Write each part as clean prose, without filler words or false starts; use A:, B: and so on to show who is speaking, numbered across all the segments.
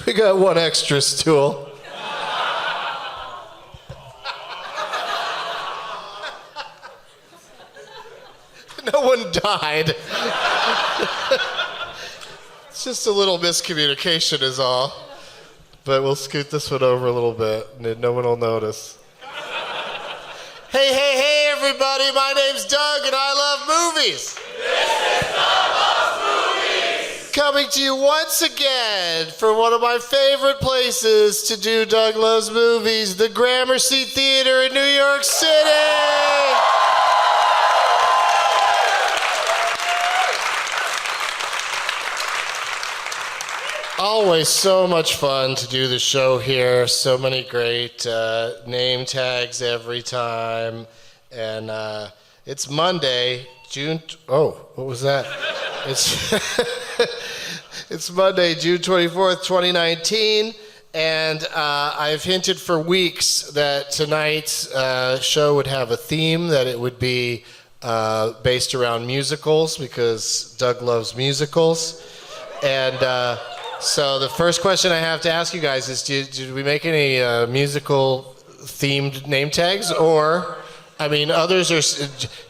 A: We got one extra stool. No one died. It's just a little miscommunication is all. But we'll scoot this one over a little bit and no one will notice. Hey, everybody. My name's Doug and I love movies.
B: This is Doug Loves Movies.
A: Coming to you once again from one of my favorite places to do Doug Loves Movies, the Gramercy Theater in New York City. Always so much fun to do the show here. So many great name tags every time. And it's Monday, what was that? It's Monday, June 24th, 2019. And I've hinted for weeks that tonight's show would have a theme, that it would be based around musicals, because Doug loves musicals. And so the first question I have to ask you guys is, did we make any musical-themed name tags? Or, I mean, others are...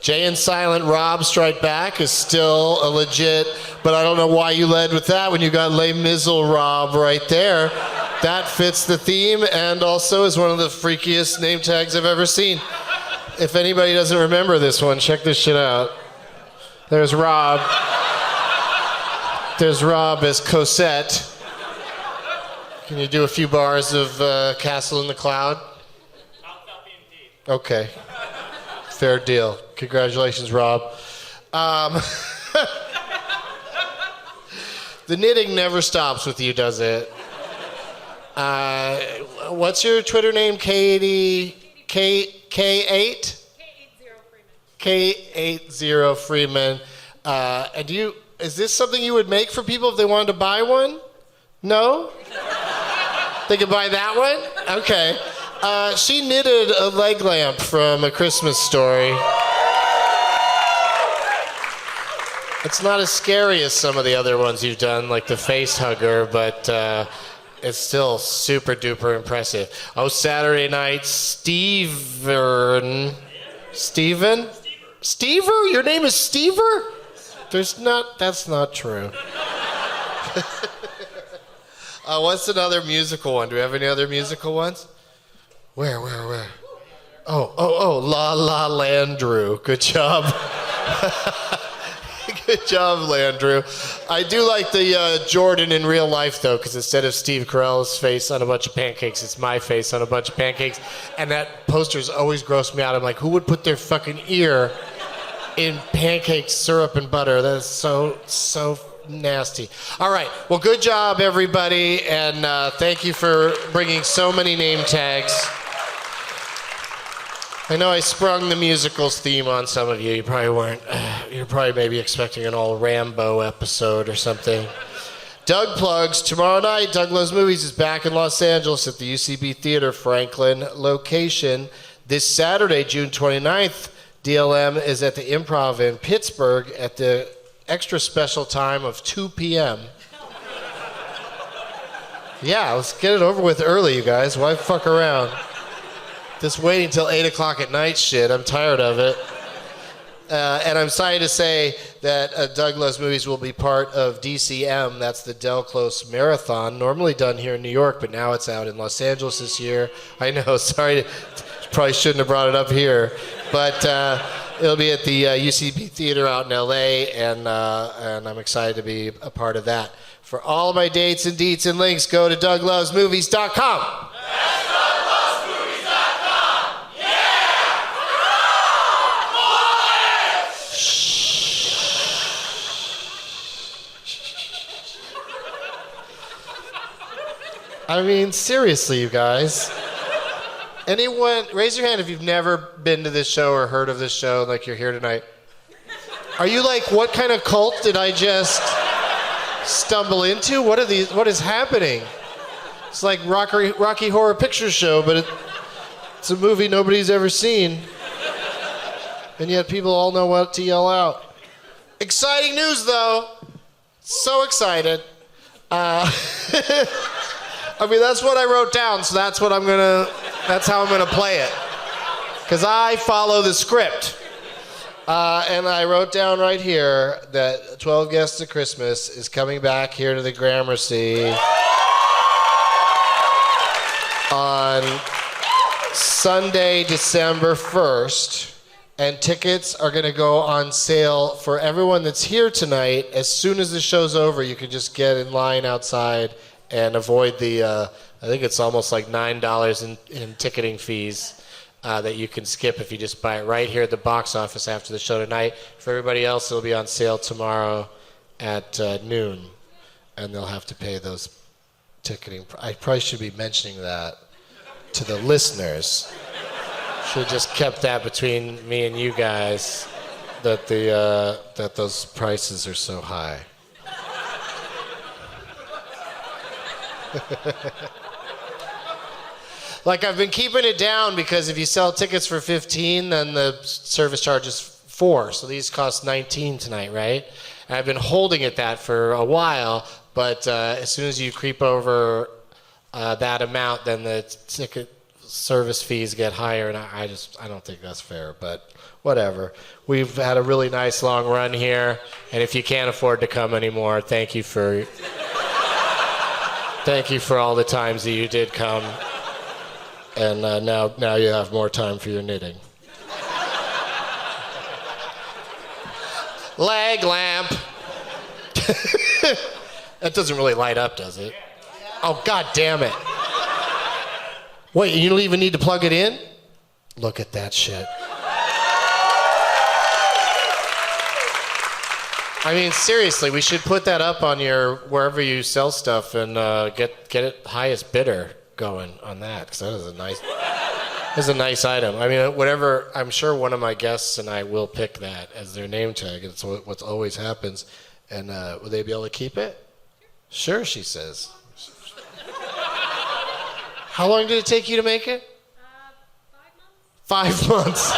A: Jay and Silent Rob Strike Back is still a legit... But I don't know why you led with that when you got Les Mizzle Rob right there. That fits the theme and also is one of the freakiest name tags I've ever seen. If anybody doesn't remember this one, check this shit out. There's Rob. There's Rob as Cosette. Can you do a few bars of Castle in the Cloud? Okay. Fair deal. Congratulations, Rob. The knitting never stops with you, does it? What's your Twitter name? K8?
C: K80 Freeman.
A: K80 Freeman. And is this something you would make for people if they wanted to buy one? No? They could buy that one? Okay. She knitted a leg lamp from A Christmas Story. It's not as scary as some of the other ones you've done, like the face hugger, but it's still super duper impressive. Oh, Saturday night, Steven? Stever? Your name is Stever? That's not true. What's another musical one? Do we have any other musical ones? Where? Oh, La La Landrew. Good job. Good job, Landrew. I do like the Jordan in real life, though, because instead of Steve Carell's face on a bunch of pancakes, it's my face on a bunch of pancakes. And that poster's always grossed me out. I'm like, who would put their fucking ear in pancake syrup and butter? That is so nasty. All right. Well, good job, everybody. And thank you for bringing so many name tags. I know I sprung the musicals theme on some of you. You probably weren't. You're probably maybe expecting an all Rambo episode or something. Doug plugs. Tomorrow night, Doug Loves Movies is back in Los Angeles at the UCB Theater Franklin location. This Saturday, June 29th, DLM is at the Improv in Pittsburgh at the extra special time of 2 p.m. Yeah, let's get it over with early, you guys. Why fuck around? This waiting till 8 o'clock at night shit, I'm tired of it. And I'm excited to say that Doug Loves Movies will be part of DCM. That's the Del Close Marathon, normally done here in New York, but now it's out in Los Angeles this year. I know, sorry, probably shouldn't have brought it up here. But it'll be at the UCB Theater out in LA, and I'm excited to be a part of that. For all of my dates and deets and links, go to DougLovesMovies.com. I mean, seriously, you guys. Anyone, raise your hand if you've never been to this show or heard of this show, like you're here tonight. Are you like, what kind of cult did I just stumble into? What is happening? It's like Rocky Horror Picture Show, but it's a movie nobody's ever seen. And yet people all know what to yell out. Exciting news, though. So excited. I mean, that's what I wrote down, so that's how I'm gonna play it. Because I follow the script. And I wrote down right here that 12 Guests of Christmas is coming back here to the Gramercy on Sunday, December 1st. And tickets are going to go on sale for everyone that's here tonight. As soon as the show's over, you can just get in line outside and avoid the, I think it's almost like $9 in ticketing fees. That you can skip if you just buy it right here at the box office after the show tonight. For everybody else, it'll be on sale tomorrow at noon, and they'll have to pay those ticketing. I probably should be mentioning that to the listeners. Should have just kept that between me and you guys, that those prices are so high. Like, I've been keeping it down because if you sell tickets for $15, then the service charge is $4. So these cost $19 tonight, right? And I've been holding it that for a while, but as soon as you creep over that amount, then the ticket service fees get higher, and I don't think that's fair, but whatever. We've had a really nice long run here, and if you can't afford to come anymore, thank you for all the times that you did come. And now you have more time for your knitting. Leg lamp. That doesn't really light up, does it? Oh, God damn it. Wait, you don't even need to plug it in? Look at that shit. I mean, seriously, we should put that up on your, wherever you sell stuff, and get it highest bidder going on that, because that is a nice item. I mean, whatever, I'm sure one of my guests and I will pick that as their name tag. It's what always happens. And will they be able to keep it? Sure, she says. How long did it take you to make it? 5 months. 5 months.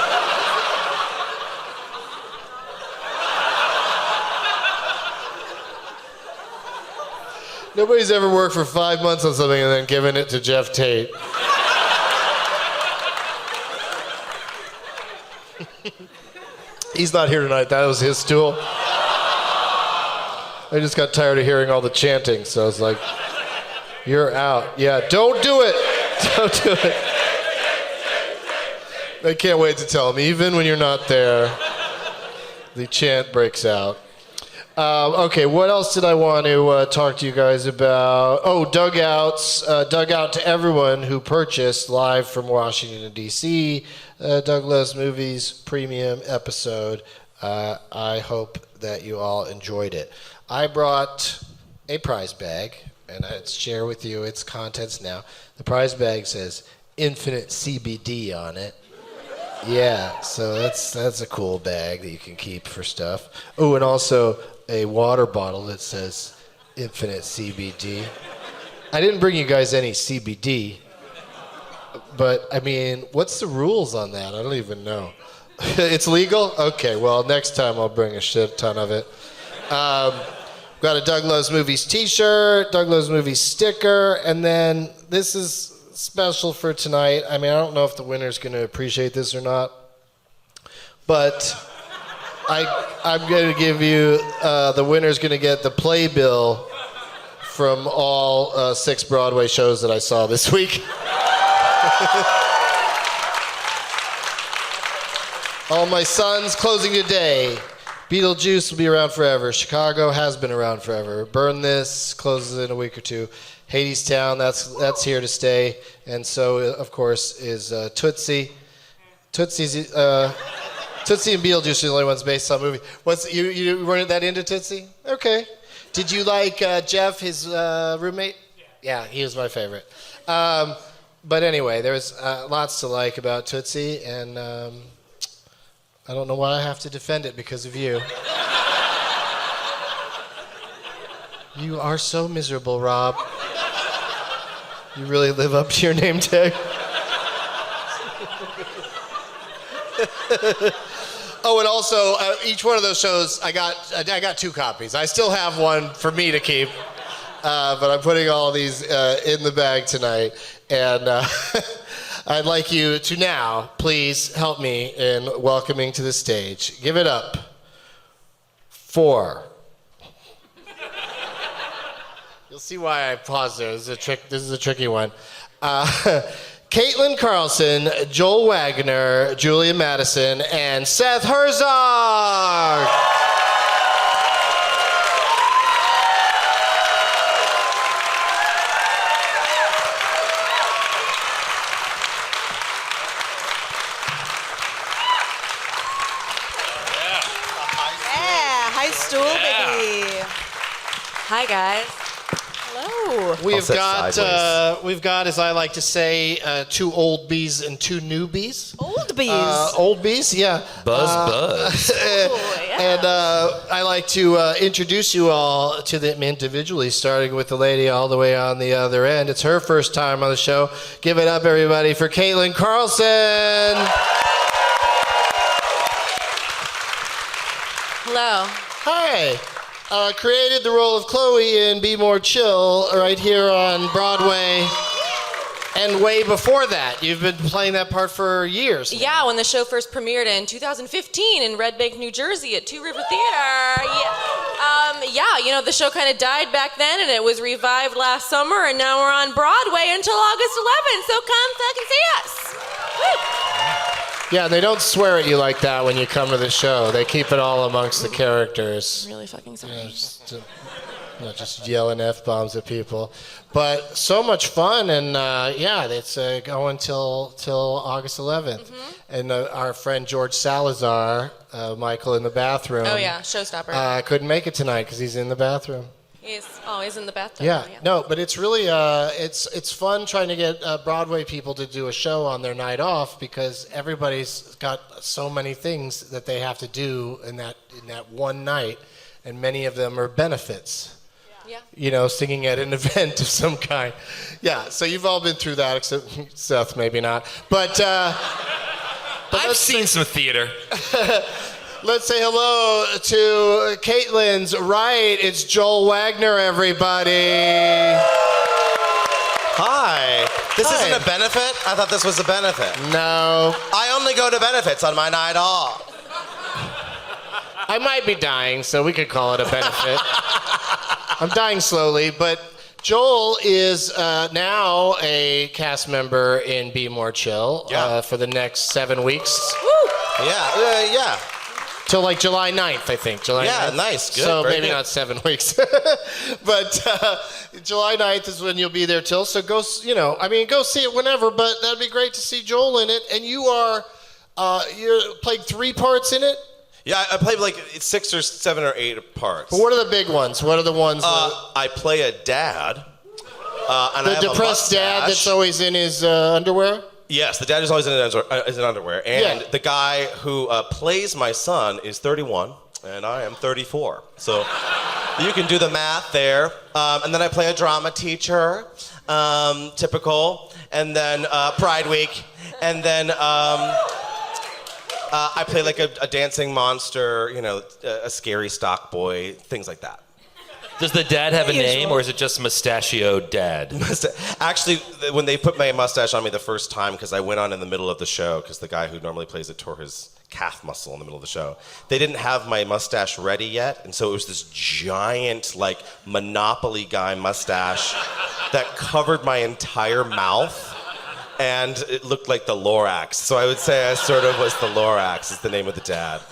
A: Nobody's ever worked for 5 months on something and then given it to Jeff Tate. He's not here tonight. That was his stool. I just got tired of hearing all the chanting, so I was like, you're out. Yeah, don't do it. Don't do it. I can't wait to tell him. Even when you're not there, the chant breaks out. Okay, what else did I want to talk to you guys about? Oh, dugouts. Dugout to everyone who purchased live from Washington, D.C. Doug Loves Movies premium episode. I hope that you all enjoyed it. I brought a prize bag, and I'd share with you its contents now. The prize bag says Infinite CBD on it. Yeah, so that's a cool bag that you can keep for stuff. Oh, and also a water bottle that says Infinite CBD. I didn't bring you guys any CBD, but I mean, what's the rules on that? I don't even know. It's legal? Okay, well, next time I'll bring a shit ton of it. Got a Doug Loves Movies t-shirt, Doug Loves Movies sticker, and then this is special for tonight. I mean, I don't know if the winner's going to appreciate this or not, but I'm going to give you, the winner's going to get the playbill from all 6 Broadway shows that I saw this week. All My Sons closing today. Beetlejuice will be around forever. Chicago has been around forever. Burn This closes in a week or two. Hadestown, that's here to stay. And so, of course, is Tootsie. Tootsie and Beetlejuice are the only ones based on movie. You running that into Tootsie? Okay. Did you like Jeff, his roommate? Yeah, he was my favorite. But anyway, there's lots to like about Tootsie, and I don't know why I have to defend it because of you. You are so miserable, Rob. You really live up to your name tag. Oh, and also, each one of those shows, I got 2 copies. I still have one for me to keep. but I'm putting all these in the bag tonight. And I'd like you to now please help me in welcoming to the stage. Give it up for... You'll see why I paused there. This is a tricky one. Katlyn Carlson, Joel Waggoner, Julia Mattison, and Seth Herzog.
D: Yeah, high stool, baby.
E: Hi, guys.
D: Hello.
A: We've got, as I like to say, 2 old bees and 2 newbies.
D: Old bees.
A: Old bees, yeah.
F: Buzz.
D: Oh, yeah.
A: And I like to introduce you all to them individually, starting with the lady all the way on the other end. It's her first time on the show. Give it up, everybody, for Katlyn Carlson.
E: Hello.
A: Hi. Created the role of Chloe in Be More Chill right here on Broadway. And way before that, you've been playing that part for years.
E: Yeah, when the show first premiered in 2015 in Red Bank, New Jersey at Two River Theater. Yeah, the show kind of died back then and it was revived last summer and now we're on Broadway until August 11th, so come fucking see us. Woo.
A: Yeah, they don't swear at you like that when you come to the show. They keep it all amongst the characters.
E: Really fucking sorry.
A: Just yelling F-bombs at people. But so much fun, and it's going till August 11th.
E: Mm-hmm.
A: And our friend George Salazar, Michael in the bathroom.
E: Oh yeah, showstopper.
A: Couldn't make it tonight because he's in the bathroom.
E: He's always in the bathtub.
A: Yeah, no, but it's really it's fun trying to get Broadway people to do a show on their night off because everybody's got so many things that they have to do in that one night, and many of them are benefits.
E: Yeah.
A: Singing at an event of some kind. Yeah, so you've all been through that, except Seth, maybe not. But
F: I've seen some theater.
A: Let's say hello to Katlyn's right. It's Joel Waggoner, everybody.
G: Hi. This
A: Hi.
G: isn't a benefit? I thought this was a benefit.
A: No.
G: I only go to benefits on my night off.
A: I might be dying, so we could call it a benefit. I'm dying slowly, but Joel is now a cast member in Be More Chill for the next 7 weeks.
E: Woo!
G: Yeah.
A: Till like July 9th, I think. July 9th.
G: Nice. Good.
A: So
G: Very
A: maybe
G: good.
A: not 7 weeks. But July 9th is when you'll be there till. So go see it whenever, but that'd be great to see Joel in it. And you're playing 3 parts in it?
G: Yeah, I played like 6 or 7 or 8 parts.
A: But what are the big ones? What are the ones
G: I play a dad. And
A: the
G: I have
A: depressed
G: a
A: dad
G: mustache.
A: that's always in his underwear?
G: Yes, the dad is always in underwear. And
A: Yeah.
G: the guy who plays my son is 31, and I am 34. So you can do the math there. And then I play a drama teacher, typical. And then Pride Week. And then I play like a dancing monster, a scary stock boy, things like that.
F: Does the dad have a name, or is it just mustachioed dad?
G: Actually, when they put my mustache on me the first time, because I went on in the middle of the show, because the guy who normally plays it tore his calf muscle in the middle of the show, they didn't have my mustache ready yet, and so it was this giant, like, Monopoly guy mustache that covered my entire mouth, and it looked like the Lorax. So I would say I sort of was the Lorax, is the name of the dad.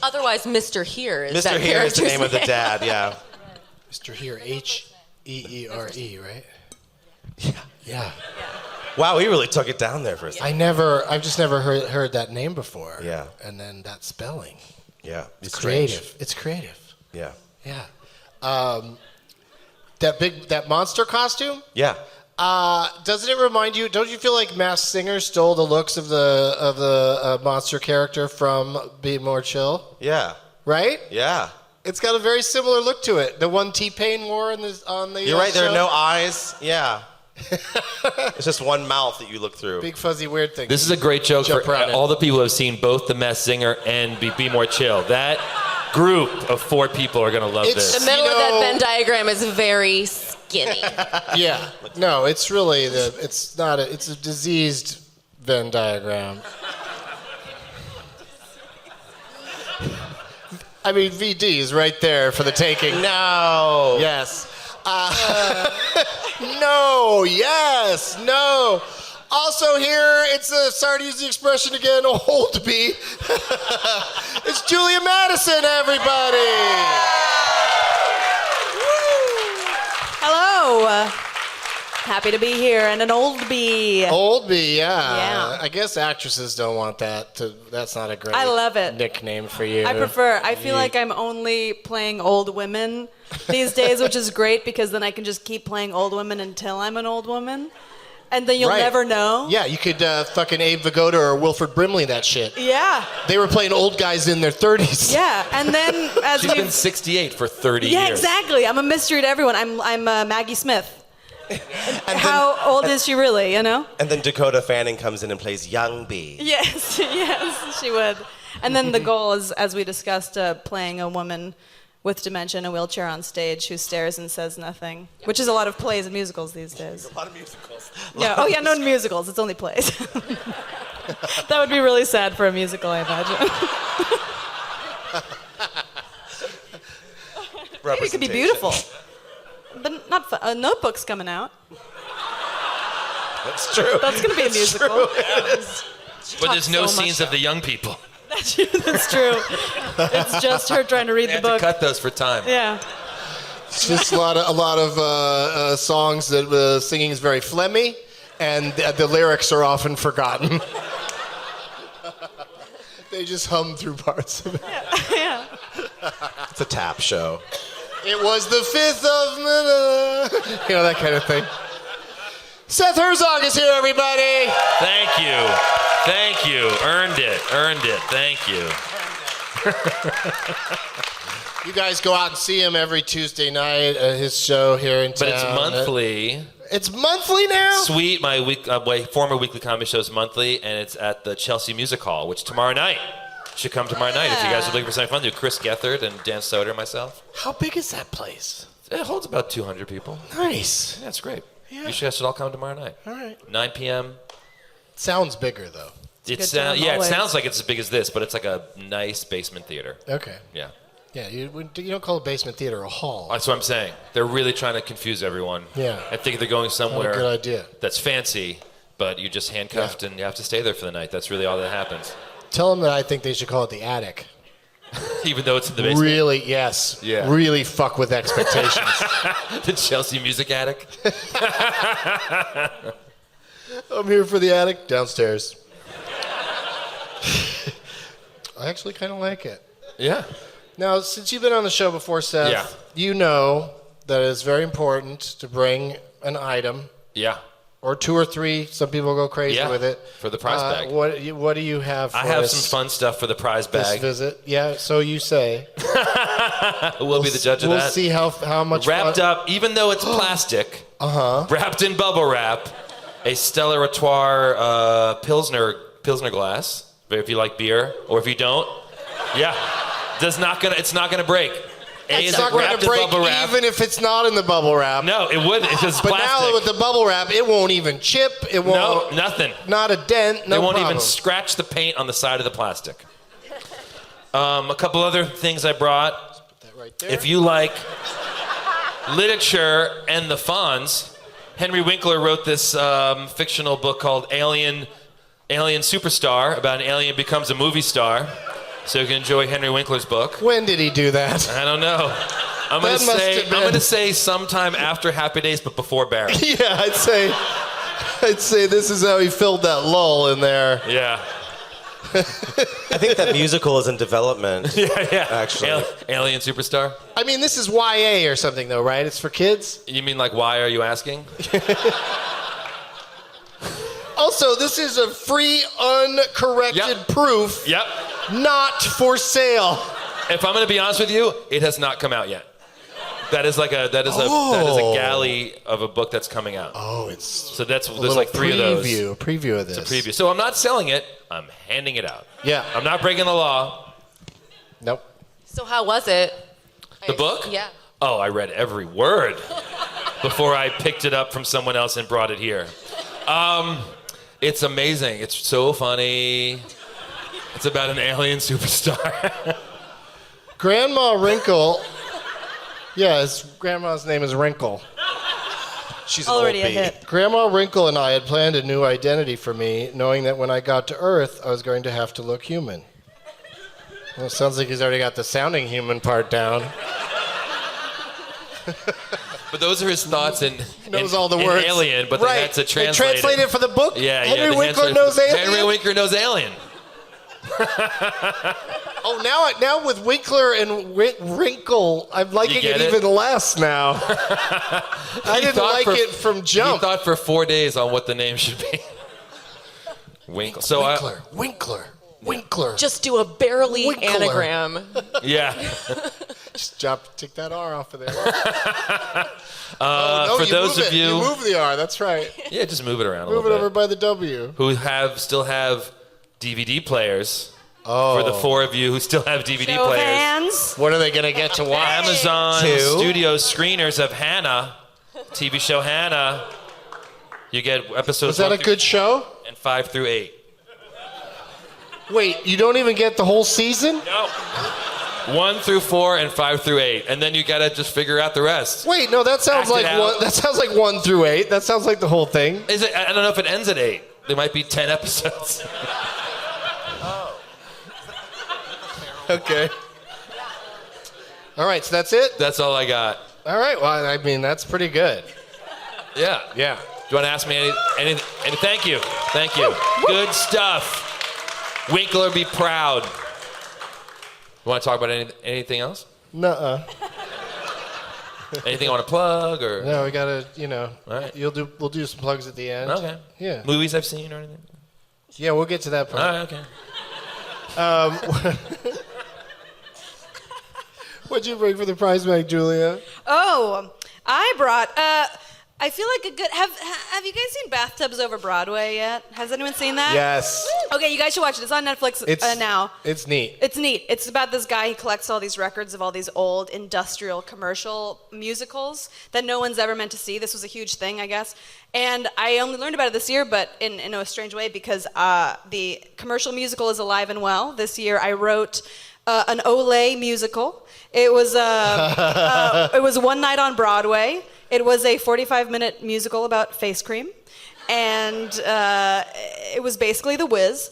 E: Otherwise, Mr. Here is
G: Mr.
E: that
G: Here is the
E: character's
G: name of the dad, yeah.
A: Mr. Here, H-E-E-R-E, right? Yeah.
G: Wow, we really took it down there for a second.
A: I've just never heard that name before.
G: Yeah.
A: And then that spelling.
G: Yeah.
A: It's
G: strange.
A: creative. It's creative.
G: Yeah.
A: Yeah. That monster costume?
G: Yeah.
A: Doesn't it remind you? Don't you feel like Masked Singer stole the looks of the monster character from Be More Chill?
G: Yeah.
A: Right?
G: Yeah.
A: It's got a very similar look to it. The one T-Pain wore on the.
G: You're right. There
A: show.
G: are no eyes. Yeah. It's just one mouth that you look through.
A: Big fuzzy weird thing.
F: This is a great joke
A: Jump
F: for
A: around it.
F: all the people who have seen both The Masked Singer and Be More Chill. That group of 4 people are gonna love
A: It's-
F: this.
E: The middle
A: You
E: of that
A: know-
E: Venn diagram is very skinny.
A: Yeah. No, it's really it's not it's a diseased Venn diagram. I mean, VD is right there for the taking.
G: No.
A: Yes. No, yes, no. Also here, sorry to use the expression again, old B. It's Julia Mattison, everybody.
D: Hello. Happy to be here, and an old bee.
A: Old B, yeah.
D: Yeah.
A: I guess actresses don't want that. That's not a great
D: I love it.
A: nickname for you.
D: I feel like I'm only playing old women these days, which is great because then I can just keep playing old women until I'm an old woman. And then you'll
A: Right.
D: never know.
A: Yeah, you could fucking Abe Vigoda or Wilford Brimley that shit.
D: Yeah.
A: They were playing old guys in their 30s.
D: Yeah. And then as
F: She's been
D: we
F: 68 for 30
D: Yeah,
F: years.
D: exactly. I'm a mystery to everyone. I'm Maggie Smith.
G: And
D: How old is she really, you know?
G: then, and then Dakota Fanning comes in and plays Young Bee.
D: Yes, yes, she would. And then the goal is, as we discussed, playing a woman with dementia in a wheelchair on stage who stares and says nothing, which is a lot of plays and musicals these days.
G: A lot of musicals.
D: Yeah. Oh, yeah, no musicals. It's only plays. That would be really sad for a musical, I imagine. Maybe it could be beautiful. But not fun. A Notebook's coming out.
G: That's true.
D: That's going to be a musical.
F: But there's no
D: so much
F: scenes of the young people.
D: That's true. It's just her trying to read
F: They
D: the
F: had to
D: book.
F: cut those for time.
D: Yeah.
A: It's just a lot of songs that singing is very phlegmy, and the lyrics are often forgotten. They just hum through parts of it.
D: Yeah.
G: It's a tap show.
A: It was the 5th of... You know, that kind of thing. Seth Herzog is here, everybody.
F: Thank you. Thank you. Earned it. Thank you.
A: You guys go out and see him every Tuesday night at his show here in town.
F: But it's monthly.
A: It's monthly now?
F: Sweet, my former weekly comedy show is monthly, and it's at the Chelsea Music Hall, which tomorrow night. Should come tomorrow night if you guys are looking for something fun to do. Chris Gethard and Dan Soder and myself.
A: How big is that place?
F: It holds about 200 people.
A: Nice.
F: Yeah, it's great.
A: Yeah.
F: You guys should all come tomorrow night.
A: All right.
F: 9 p.m.
A: Sounds bigger, though.
D: good time
F: It
D: always.
F: sounds like it's as big as this, but it's like a nice basement theater.
A: Okay.
F: Yeah.
A: Yeah, you don't call a basement theater a hall.
F: That's what I'm saying. They're really trying to confuse everyone.
A: Yeah.
F: I think they're going somewhere
A: Good idea.
F: that's fancy, but you're just handcuffed and you have to stay there for the night. That's really all that happens.
A: Tell them that I think they should call it the attic.
F: Even though it's in the basement.
A: Really, yes.
F: Yeah.
A: Really fuck with expectations.
F: The Chelsea Music Attic.
A: I'm here for the attic downstairs. I actually kind of like it.
F: Yeah.
A: Now, since you've been on the show before, Seth,
F: Yeah.
A: you know that it's very important to bring an item
F: Yeah.
A: or 2 or 3. Some people go crazy
F: Yeah,
A: with it.
F: for the prize bag.
A: What do you have for
F: I have
A: us
F: some fun stuff for the prize
A: this
F: bag.
A: visit? Yeah, so you say.
F: We'll be the judge of
A: We'll
F: that.
A: see how much
F: Wrapped
A: fun-
F: up, even though it's plastic, wrapped in bubble wrap, a Stella Artois Pilsner glass. If you like beer, or if you don't, yeah, it's not gonna break.
A: It's not going to break even if it's not in the bubble wrap.
F: No, it would. It's just
A: But
F: plastic.
A: now with the bubble wrap, it won't even chip. It won't.
F: No, nothing.
A: Not a dent. No
F: They won't
A: problem.
F: even scratch the paint on the side of the plastic. A couple other things I brought.
A: That right there.
F: If you like literature and the Fonz, Henry Winkler wrote this fictional book called Alien Superstar, about an alien becomes a movie star. So you can enjoy Henry Winkler's book.
A: When did he do that?
F: I don't know. I'm
A: That must have been-
F: gonna say sometime after Happy Days, but before Barry.
A: Yeah, I'd say this is how he filled that lull in there.
F: Yeah.
G: I think that musical is in development.
F: Yeah.
G: Actually.
F: Alien Superstar?
A: I mean, this is YA or something, though, right? It's for kids.
F: You mean like, why are you asking?
A: Also, this is a free, uncorrected
F: Yep.
A: proof.
F: Yep.
A: Not for sale.
F: If I'm going to be honest with you, it has not come out yet. That is a galley of a book that's coming out.
A: Oh, it's
F: So there's
A: little
F: like 3 of those.
A: A preview of this.
F: Preview. So I'm not selling it. I'm handing it out.
A: Yeah.
F: I'm not breaking the law.
A: Nope.
E: So how was it?
F: The book?
E: Yeah.
F: Oh, I read every word before I picked it up from someone else and brought it here. It's amazing. It's so funny. It's about an alien superstar.
A: Grandma Wrinkle. Yeah, his grandma's name is Wrinkle.
G: She's
D: Already
G: an
D: a
G: old bee.
D: hit.
A: Grandma Wrinkle and I had planned a new identity for me, knowing that when I got to Earth, I was going to have to look human. Well, it sounds like he's already got the sounding human part down.
F: But those are his thoughts in
A: Knows all the
F: in
A: words.
F: Alien, but
A: right.
F: they had to
A: They
F: translate
A: translated
F: it.
A: for the book?
F: Yeah,
A: Henry
F: they
A: Winkler
F: translated
A: knows
F: for-
A: Alien?
F: Henry Winkler knows Alien.
A: Oh, now with Winkler and Wrinkle, I'm liking
F: get
A: it
F: it?
A: even less now. I didn't like it from
F: He
A: jump.
F: thought for 4 days on what the name should be. Winkle. So
A: Winkler.
E: Just do a barely
A: Winkler.
E: anagram.
F: yeah.
A: Just take that R off of there.
F: For those of
A: you move the R. That's right.
F: Yeah, just move it around a
A: Move it
F: little
A: over
F: bit.
A: by the W.
F: Who still have DVD players.
A: Oh.
F: For the 4 of you who still have DVD
D: Show of
F: players.
D: hands.
A: What are they gonna get to watch?
F: Amazon
G: 2.
F: Studio screeners of Hannah, TV show Hannah. You get episodes
A: Was that
F: 1
A: a good show?
F: and 5 through 8.
A: Wait, you don't even get the whole season?
F: No. 1 through 4 and 5 through 8, and then you gotta just figure out the rest.
A: Wait, no, that sounds
F: Act it
A: like
F: out.
A: one. That sounds like 1 through 8. That sounds like the whole thing.
F: Is it? I don't know if it ends at 8. There might be 10 episodes.
A: Okay. All right, so that's it.
F: That's all I got.
A: All right. Well, I mean, that's pretty good.
F: Yeah.
A: Yeah.
F: Do you want to ask me any thank you. Thank you. Good stuff. Winkler, be proud. You want to talk about anything else?
A: Nuh-uh.
F: Anything you want to plug or?
A: No, we gotta.
F: All right.
A: We'll do some plugs at the end.
F: Okay.
A: Yeah.
F: Movies I've seen or anything?
A: Yeah, we'll get to that
F: All
A: part.
F: right. Okay.
A: What'd you bring for the prize bag, Julia?
D: Oh, I brought. I feel like a good. Have you guys seen Bathtubs Over Broadway yet? Has anyone seen that?
A: Yes.
D: Okay, you guys should watch it. It's on Netflix now.
A: It's neat.
D: It's neat. It's about this guy. He collects all these records of all these old industrial commercial musicals that no one's ever meant to see. This was a huge thing, I guess. And I only learned about it this year, but in a strange way, because the commercial musical is alive and well. This year I wrote an Olay musical. It was one night on Broadway. It was a 45-minute musical about face cream. And it was basically The Wiz.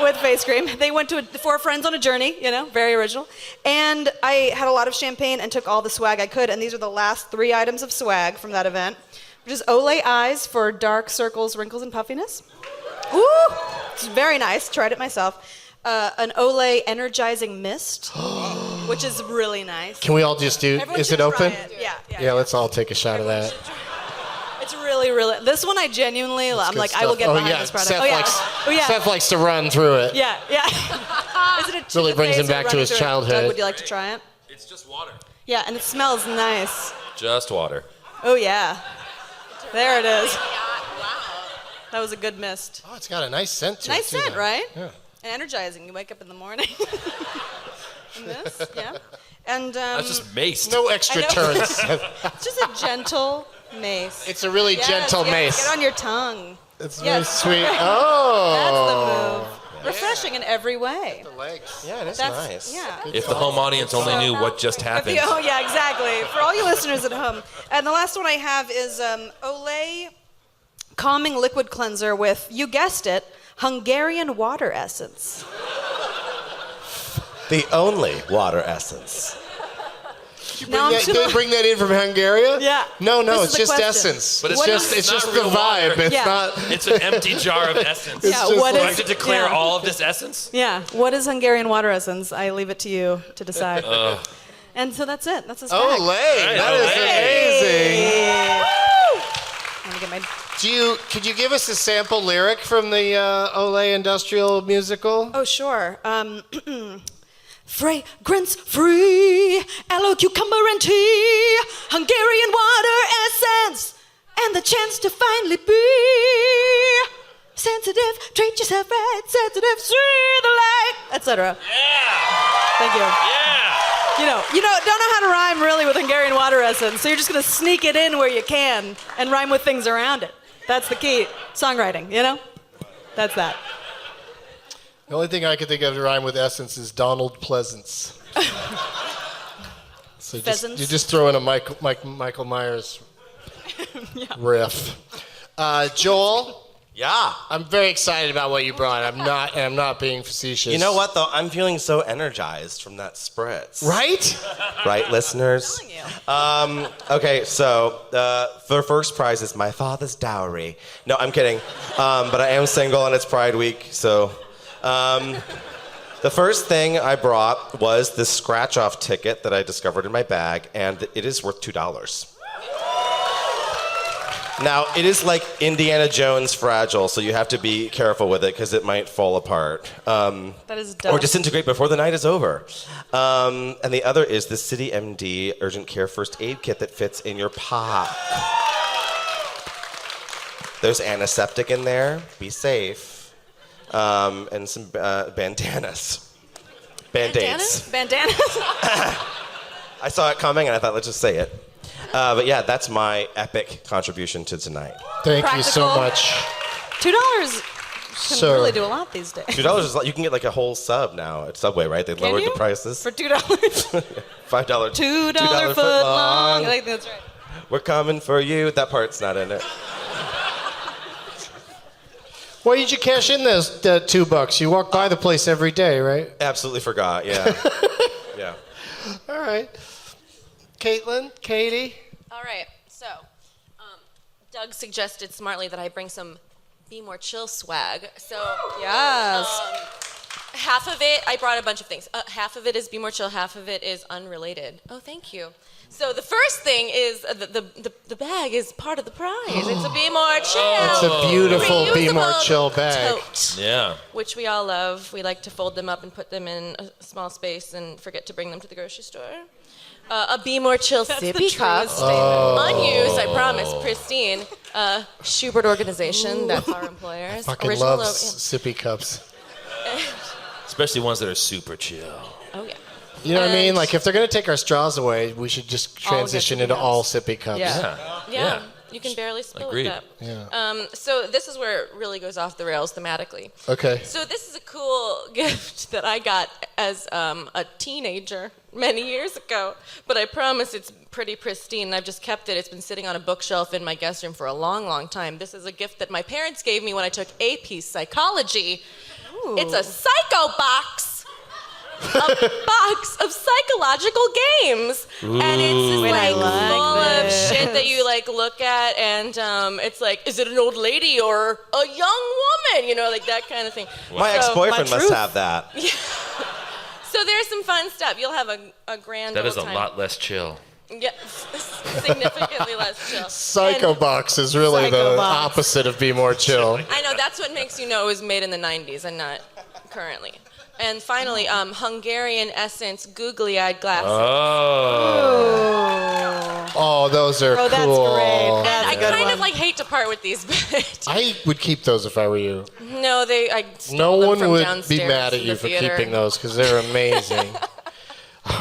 D: With face cream. They went to 4 friends on a journey, very original. And I had a lot of champagne and took all the swag I could. And these are the last 3 items of swag from that event, which is Olay eyes for dark circles, wrinkles, and puffiness. Ooh, it's very nice. Tried it myself. An Olay energizing mist, which is really nice.
A: Can we all just do?
D: Everyone
A: Is
D: should
A: it open?
D: try it. Yeah.
A: Yeah, let's all take a shot of that.
D: It's really, really. This one I genuinely. I'm
A: Good
D: like,
A: stuff.
D: I will get behind
A: yeah.
D: this product.
A: Seth
D: oh yeah.
A: likes,
D: oh yeah.
A: Seth likes to run through it.
D: Yeah. Is it a
A: Really brings him
D: face or
A: back to
D: running
A: his
D: through it?
A: childhood.
D: Doug, would you like to try it?
F: It's just water.
D: Yeah, and it smells nice.
F: Just water.
D: Oh yeah. There it is. That was a good mist.
A: Oh, it's got a nice scent to it.
D: Nice
A: too,
D: scent,
A: though.
D: right?
A: Yeah.
D: And energizing. You wake up in the morning. And this, yeah. And
F: That's just maced.
A: No extra
D: I know.
A: turns.
D: it's just a gentle mace.
A: It's a really gentle mace.
D: Get on your tongue.
A: It's
D: Yes.
A: very sweet.
D: That's
A: Oh.
D: the move. Refreshing in every way.
A: The legs.
G: Yeah, it is
D: That's
G: nice.
D: yeah.
F: If the home audience only knew what just happened.
D: Oh yeah, exactly. For all you listeners at home. And the last one I have is Olay Calming Liquid Cleanser with, you guessed it, Hungarian water essence.
G: The only water essence.
D: Now I'm
A: Did they bring that in from Hungary?
D: Yeah.
A: No,
D: This
A: it's
D: is the
A: just
D: question.
A: essence.
F: But
A: it's
F: what
A: just
F: is-
A: it's
F: it's
A: just
F: not
A: the
F: real
A: vibe.
F: water.
A: It's
D: Yeah.
A: not.
F: It's an empty jar of essence.
A: It's
D: Yeah,
A: just
D: what
F: Do I
A: like-
F: have to declare
D: yeah.
F: all of this essence?
D: Yeah. What is Hungarian water essence? I leave it to you to decide. And so that's it. That's his bag.
A: Olay. That is
F: Olay.
A: amazing.
D: I'm gonna get my.
A: Could you give us a sample lyric from the Olay industrial musical?
D: Oh sure. Fragrance free, aloe, cucumber, and tea, Hungarian water essence, and the chance to finally be sensitive. Treat yourself right, sensitive, see the light, etc.
F: Yeah!
D: Thank you.
F: Yeah.
D: You don't know how to rhyme really with Hungarian water essence, so you're just gonna sneak it in where you can and rhyme with things around it. That's the key. Songwriting, That's that.
A: The only thing I could think of to rhyme with essence is Donald Pleasance. So
D: Pheasants?
A: you just throw in a Michael Myers riff. Joel,
G: Yeah.
A: I'm very excited about what you brought. I'm not being facetious.
G: You know what, though? I'm feeling so energized from that spritz.
A: Right?
G: Right, listeners? Okay, so the first prize is my father's dowry. No, I'm kidding. But I am single and it's Pride Week, so... the first thing I brought was this scratch-off ticket that I discovered in my bag, and it is worth $2. Now, it is like Indiana Jones fragile, so you have to be careful with it because it might fall apart.
D: That is dumb.
G: Or disintegrate before the night is over. And the other is the City MD Urgent Care First Aid Kit that fits in your pocket. There's antiseptic in there. Be safe. And some bandanas. Band-aids.
D: Bandanas?
G: I saw it coming and I thought, let's just say it. But yeah, that's my epic contribution to tonight.
A: Thank you so
D: Practical.
A: much.
D: $2 can
A: So-
D: really do a lot these days.
G: $2 is you can get like a whole sub now at Subway, right? They lowered
D: you?
G: the prices.
D: For $2.
G: $5.
D: $2 foot long. I think that's right.
G: We're coming for you. That part's not in it.
A: Why did you cash in those $2? You walk by the place every day, right?
G: Absolutely forgot. Yeah. Yeah.
A: All right. Caitlin, Katie.
E: All right, so Doug suggested smartly that I bring some Be More Chill swag. So
D: Yes.
E: half of it, I brought a bunch of things. Half of it is Be More Chill, half of it is unrelated. Oh, thank you. So the first thing is the bag is part of the prize. It's a Be More Chill.
A: It's a beautiful Be More
E: reusable
A: Chill bag.
E: tote,
F: Yeah.
E: which we all love. We like to fold them up and put them in a small space and forget to bring them to the grocery store. A Be More Chill sippy cup. Unused, I promise, pristine. Schubert Organization, that's our employers.
A: Fucking
E: Original
A: love
E: logo-
A: sippy cups.
F: Especially ones that are super chill.
E: Oh, yeah.
A: You know what I mean?
E: And-
A: Like, if they're going to take our straws away, we should just
D: All get
A: transition
D: sippy
A: into
D: cups.
A: all sippy cups.
D: Yeah.
E: Yeah, you can barely spill
F: Agreed.
E: with that.
A: Yeah.
E: So this is where it really goes off the rails thematically.
A: Okay.
E: So this is a cool gift that I got as a teenager many years ago, but I promise it's pretty pristine. I've just kept it. It's been sitting on a bookshelf in my guest room for a long, long time. This is a gift that my parents gave me when I took AP Psychology. It's a psycho box. A box of psychological games, and it's just
D: Wait, I
E: like
D: like
E: full
D: this.
E: of shit that you like look at, and it's like, is it an old lady or a young woman? You know, like that kind of thing.
G: My
E: So-
G: ex-boyfriend
E: my
G: must
E: truth.
G: have that.
E: So there's some fun stuff. You'll have a grand
F: That
E: old
F: is a
E: time.
F: lot less chill.
E: Yeah, significantly less chill.
A: Psycho
E: And
A: Box is really
D: Psycho
A: the
D: Box.
A: opposite of Be More Chill.
E: I know that's what makes you know it was made in the 90s and not currently. And finally, Hungarian Essence googly-eyed glasses.
A: Oh, those are
D: Oh, that's
A: cool.
D: great.
E: And
D: That's
E: I
D: a good
E: kind
D: one.
E: of like hate to part with these, but
A: I would keep those if I were you.
E: no, I stole
A: No
E: them
A: one
E: from
A: would be
E: downstairs
A: mad at
E: in
A: you
E: the
A: for
E: theater.
A: keeping those because they're amazing.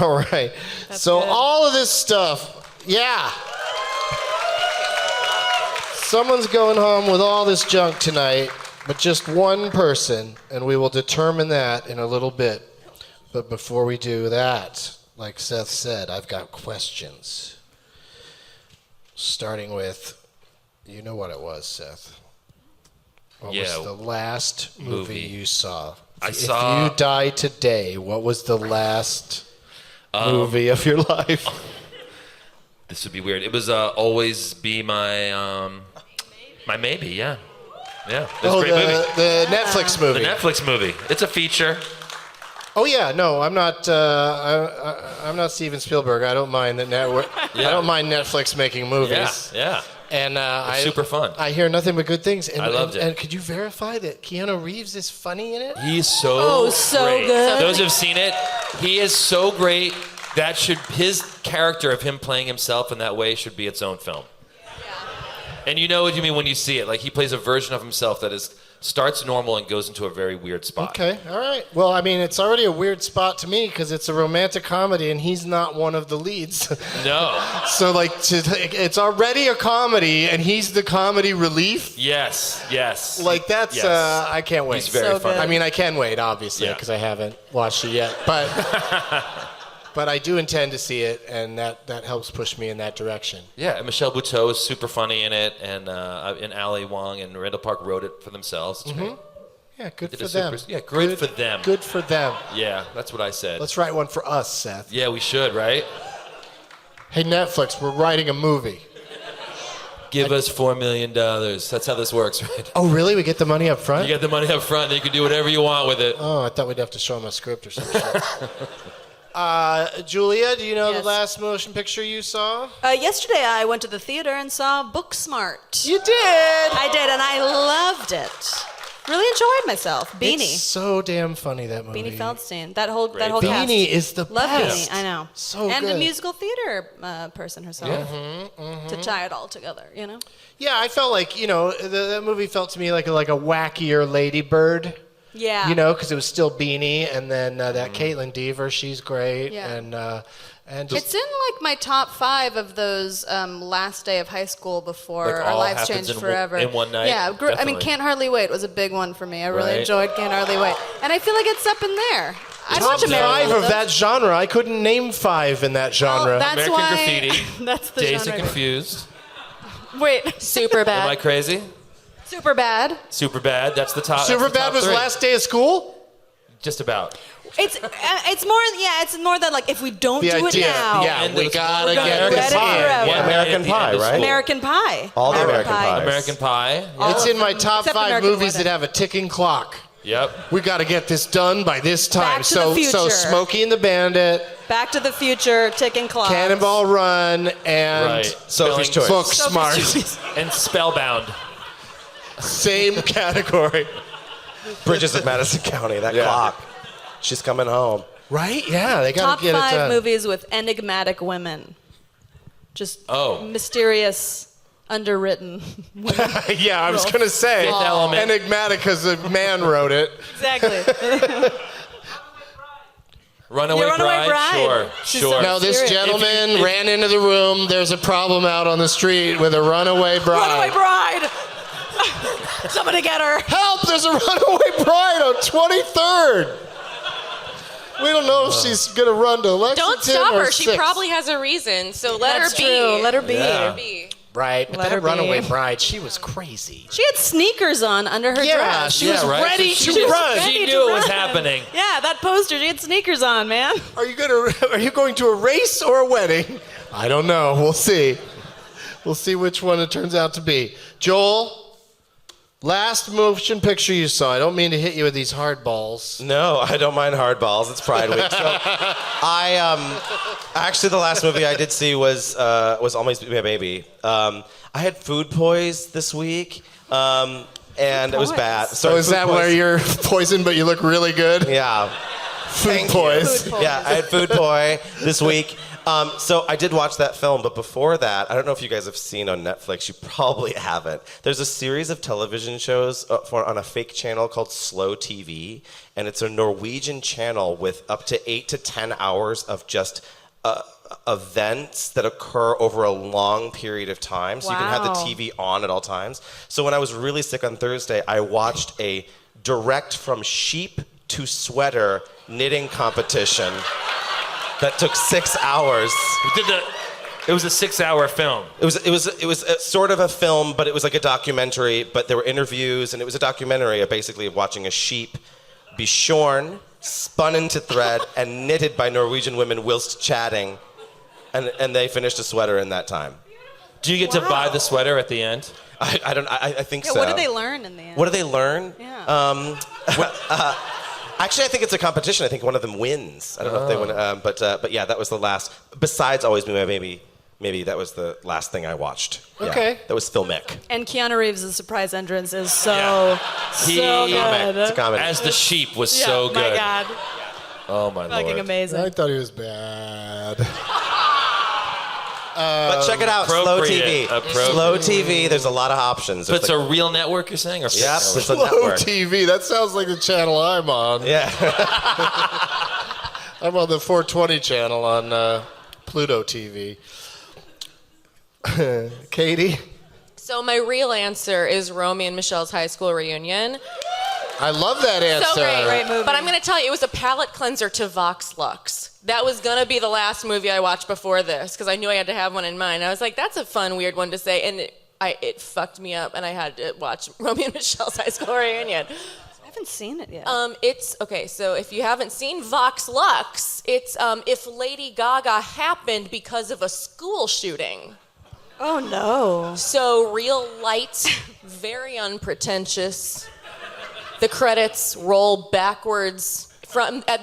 A: All right. So
D: good.
A: all of this stuff, yeah. Someone's going home with all this junk tonight, but just one person, and we will determine that in a little bit. But before we do that, like Seth said, I've got questions. Starting with, you know what it was, Seth. What
F: Yeah.
A: was the last movie
F: Movie.
A: you saw?
F: I
A: If
F: saw-
A: you died today, what was the last movie of your life?
F: This would be weird. It was always be my my maybe. Yeah, yeah. It's a great movie.
A: the Netflix movie.
F: The Netflix movie. It's a feature.
A: Oh yeah, no, I'm not. I'm not Steven Spielberg. I don't mind that network.
F: Yeah.
A: I don't mind Netflix making movies.
F: Yeah, yeah.
A: And I
F: super fun.
A: I hear nothing but good things. And,
F: I loved it.
A: And could you verify that Keanu Reeves is funny in it?
F: He's so
D: so
F: great.
D: good.
F: Those who've seen it, he is so great. That should his character of him playing himself in that way should be its own film. And you know what you mean when you see it. Like he plays a version of himself that is starts normal and goes into a very weird spot.
A: Okay, all right. Well, I mean, it's already a weird spot to me because it's a romantic comedy and he's not one of the leads.
F: No.
A: So, like, it's already a comedy and he's the comedy relief.
F: Yes.
A: Like, that's,
F: Yes.
A: I can't wait.
F: He's very
D: So
F: funny.
D: good.
A: I mean, I can wait, obviously,
F: Yeah.
A: because I haven't watched it yet. But but I do intend to see it, and that helps push me in that direction.
F: Yeah, and Michelle Buteau is super funny in it, and Ali Wong and Randall Park wrote it for themselves. It's great.
A: Yeah, good
F: Did
A: for
F: a
A: them.
F: super- yeah, good for them.
A: Good for them.
F: Yeah, that's what I said.
A: Let's write one for us, Seth.
F: Yeah, we should, right?
A: Hey, Netflix, we're writing a movie.
F: Give us $4 million. That's how this works, right?
A: Oh, really? We get the money up front?
F: You get the money up front, and you can do whatever you want with it.
A: Oh, I thought we'd have to show them a script or something. Julia, do you know
D: Yes.
A: the last motion picture you saw?
D: Yesterday, I went to the theater and saw Booksmart.
A: You did!
D: I did, and I loved it. Really enjoyed myself. Beanie.
A: It's so damn funny, that movie.
D: Beanie Feldstein. That whole cast.
A: Beanie is the
D: Love
A: best.
D: Beanie. I know.
A: So
D: and
A: good.
D: a musical theater person herself. To tie it all together, you know?
A: Yeah, I felt like, that movie felt to me like a wackier Lady Bird.
D: Yeah.
A: Because it was still Beanie, and then that Caitlin Dever, she's great,
D: Yeah.
A: and just
D: It's in like my top 5 of those last day of high school before
F: Like
D: our
F: all
D: lives
F: happens
D: changed
F: in
D: forever.
F: in one night?
D: Yeah, I mean,
F: Definitely.
D: Can't Hardly Wait was a big one for me. I really
F: Right.
D: enjoyed Can't Hardly Wait, and I feel like it's up in there. I'd
A: top
D: watch American
A: 5 of
D: Bulldogs.
A: that genre. I couldn't name 5 in that genre.
D: Oh, that's
F: American
D: why.
F: Graffiti,
D: That's the
F: Dazed
D: genre.
F: and Confused.
D: Wait,
E: Super
F: Am I
E: bad.
F: crazy?
D: super bad.
F: Super bad. That's the top. that's the
A: Superbad
F: top
A: was
F: 3.
A: last day of school?
F: Just about.
D: It's more that like if we don't
A: The
D: do
A: idea.
D: it now,
A: Yeah,
F: And
A: we
F: it was-
A: gotta
F: We're gonna
A: get
D: regret
A: this
D: it
A: in.
D: forever.
F: One
G: American
F: night at the
G: Pie,
F: end of
G: right?
F: school.
D: American Pie.
G: All the American Pies.
F: American Pie.
A: It's in my top
D: Except
A: 5
D: American
A: movies
D: Wedding.
A: that have a ticking clock.
F: Yep.
A: We got to get this done by this time.
D: Back to the
A: So
D: Future.
A: Smokey and the Bandit,
D: Back to the Future, Ticking Clock.
A: Cannonball Run, and
F: Right.
G: Sophie's Choice.
A: Book Smart.
F: And Spellbound.
A: Same category.
G: Bridges of Madison County. That clock. She's coming home.
A: Right? Yeah, they got
D: Top
A: to get it
D: 5
A: done.
D: movies with enigmatic women. Just
F: Oh.
D: mysterious, underwritten women.
A: Yeah, I was going to say.
F: Fifth Element.
A: Enigmatic because a man wrote it.
D: Exactly.
F: Runaway,
D: Yeah, Runaway Bride.
F: Sure.
D: She's
F: Sure.
D: so-
A: Now, this
D: Serious.
A: gentleman ran into the room. There's a problem out on the street with a runaway bride.
D: Runaway Bride! Somebody get her.
A: Help! There's a runaway bride on 23rd. We don't know if she's going to run to Lexington
E: Don't stop
A: or
E: her. She
A: 6th.
E: probably has a reason. So let
D: That's
E: her be.
D: true. Let her be.
F: Yeah.
E: be.
A: Right, but
D: Let her
A: that runaway
D: be.
A: bride, she was crazy.
D: She had sneakers on under her
A: Yeah,
D: dress.
A: she was
F: right?
A: ready
F: So
A: to
F: she was
A: run.
F: She
D: ready
F: knew
D: to
F: it was
D: run.
F: happening.
D: Yeah, that poster. She had sneakers on, man.
A: Are you going to a race or a wedding? I don't know. We'll see. We'll see which one it turns out to be. Joel, last motion picture you saw. I don't mean to hit you with these hard balls.
G: No, I don't mind hardballs. It's Pride Week. So actually the last movie I did see was Always Be My Baby. I had food poise this week, and it was bad.
A: So is that where you're poisoned but you look really good?
G: Yeah.
A: Food
G: Thank
A: poise.
G: you. Yeah, I had food poi this week. So I did watch that film, but before that, I don't know if you guys have seen on Netflix. You probably haven't. There's a series of television shows on a fake channel called Slow TV, and it's a Norwegian channel with up to 8 to 10 hours of just events that occur over a long period of time. So you can have the
D: Wow.
G: TV on at all times. So when I was really sick on Thursday, I watched a direct from sheep to sweater knitting competition that took 6 hours.
F: It was a 6-hour film.
G: It was a sort of a film, but it was like a documentary. But there were interviews, and it was a documentary basically of watching a sheep be shorn, spun into thread, and knitted by Norwegian women whilst chatting, and they finished a sweater in that time.
F: Do you get to buy the sweater at the end?
G: I think
D: Yeah,
G: so.
D: what did they learn in the end?
G: What do they learn?
D: Yeah.
G: Actually, I think it's a competition. I think one of them wins. I don't know if they win, but yeah, that was the last. Besides Always Be My Baby, maybe that was the last thing I watched. Yeah,
A: Okay.
G: that was Phil Mick.
D: And Keanu Reeves' surprise entrance is so
F: He-
D: good.
G: It's a comedy.
F: As the sheep was
D: Yeah,
F: so good.
D: My God,
F: Oh my
D: fucking
F: lord.
D: amazing.
A: I thought he was bad.
G: But Check it out, Slow TV.
F: Appropriate.
G: Slow TV, there's a lot of options.
F: So it's a real network, you're saying? Or fake
G: Yep,
F: network?
G: it's a
A: Slow
G: network.
A: TV. That sounds like the channel I'm on.
G: Yeah.
A: I'm on the 420 channel on Pluto TV. Katie?
E: So my real answer is Romy and Michelle's high school reunion.
A: I love that answer.
E: So great.
D: Great movie.
E: But I'm going to tell you, it was a palate cleanser to Vox Lux. That was going to be the last movie I watched before this, because I knew I had to have one in mind. I was like, that's a fun, weird one to say, and it fucked me up, and I had to watch Romy and Michelle's high school reunion.
D: I haven't seen it yet.
E: It's, okay, so if you haven't seen Vox Lux, it's if Lady Gaga happened because of a school shooting.
D: Oh no.
E: So real light, very unpretentious. The credits roll backwards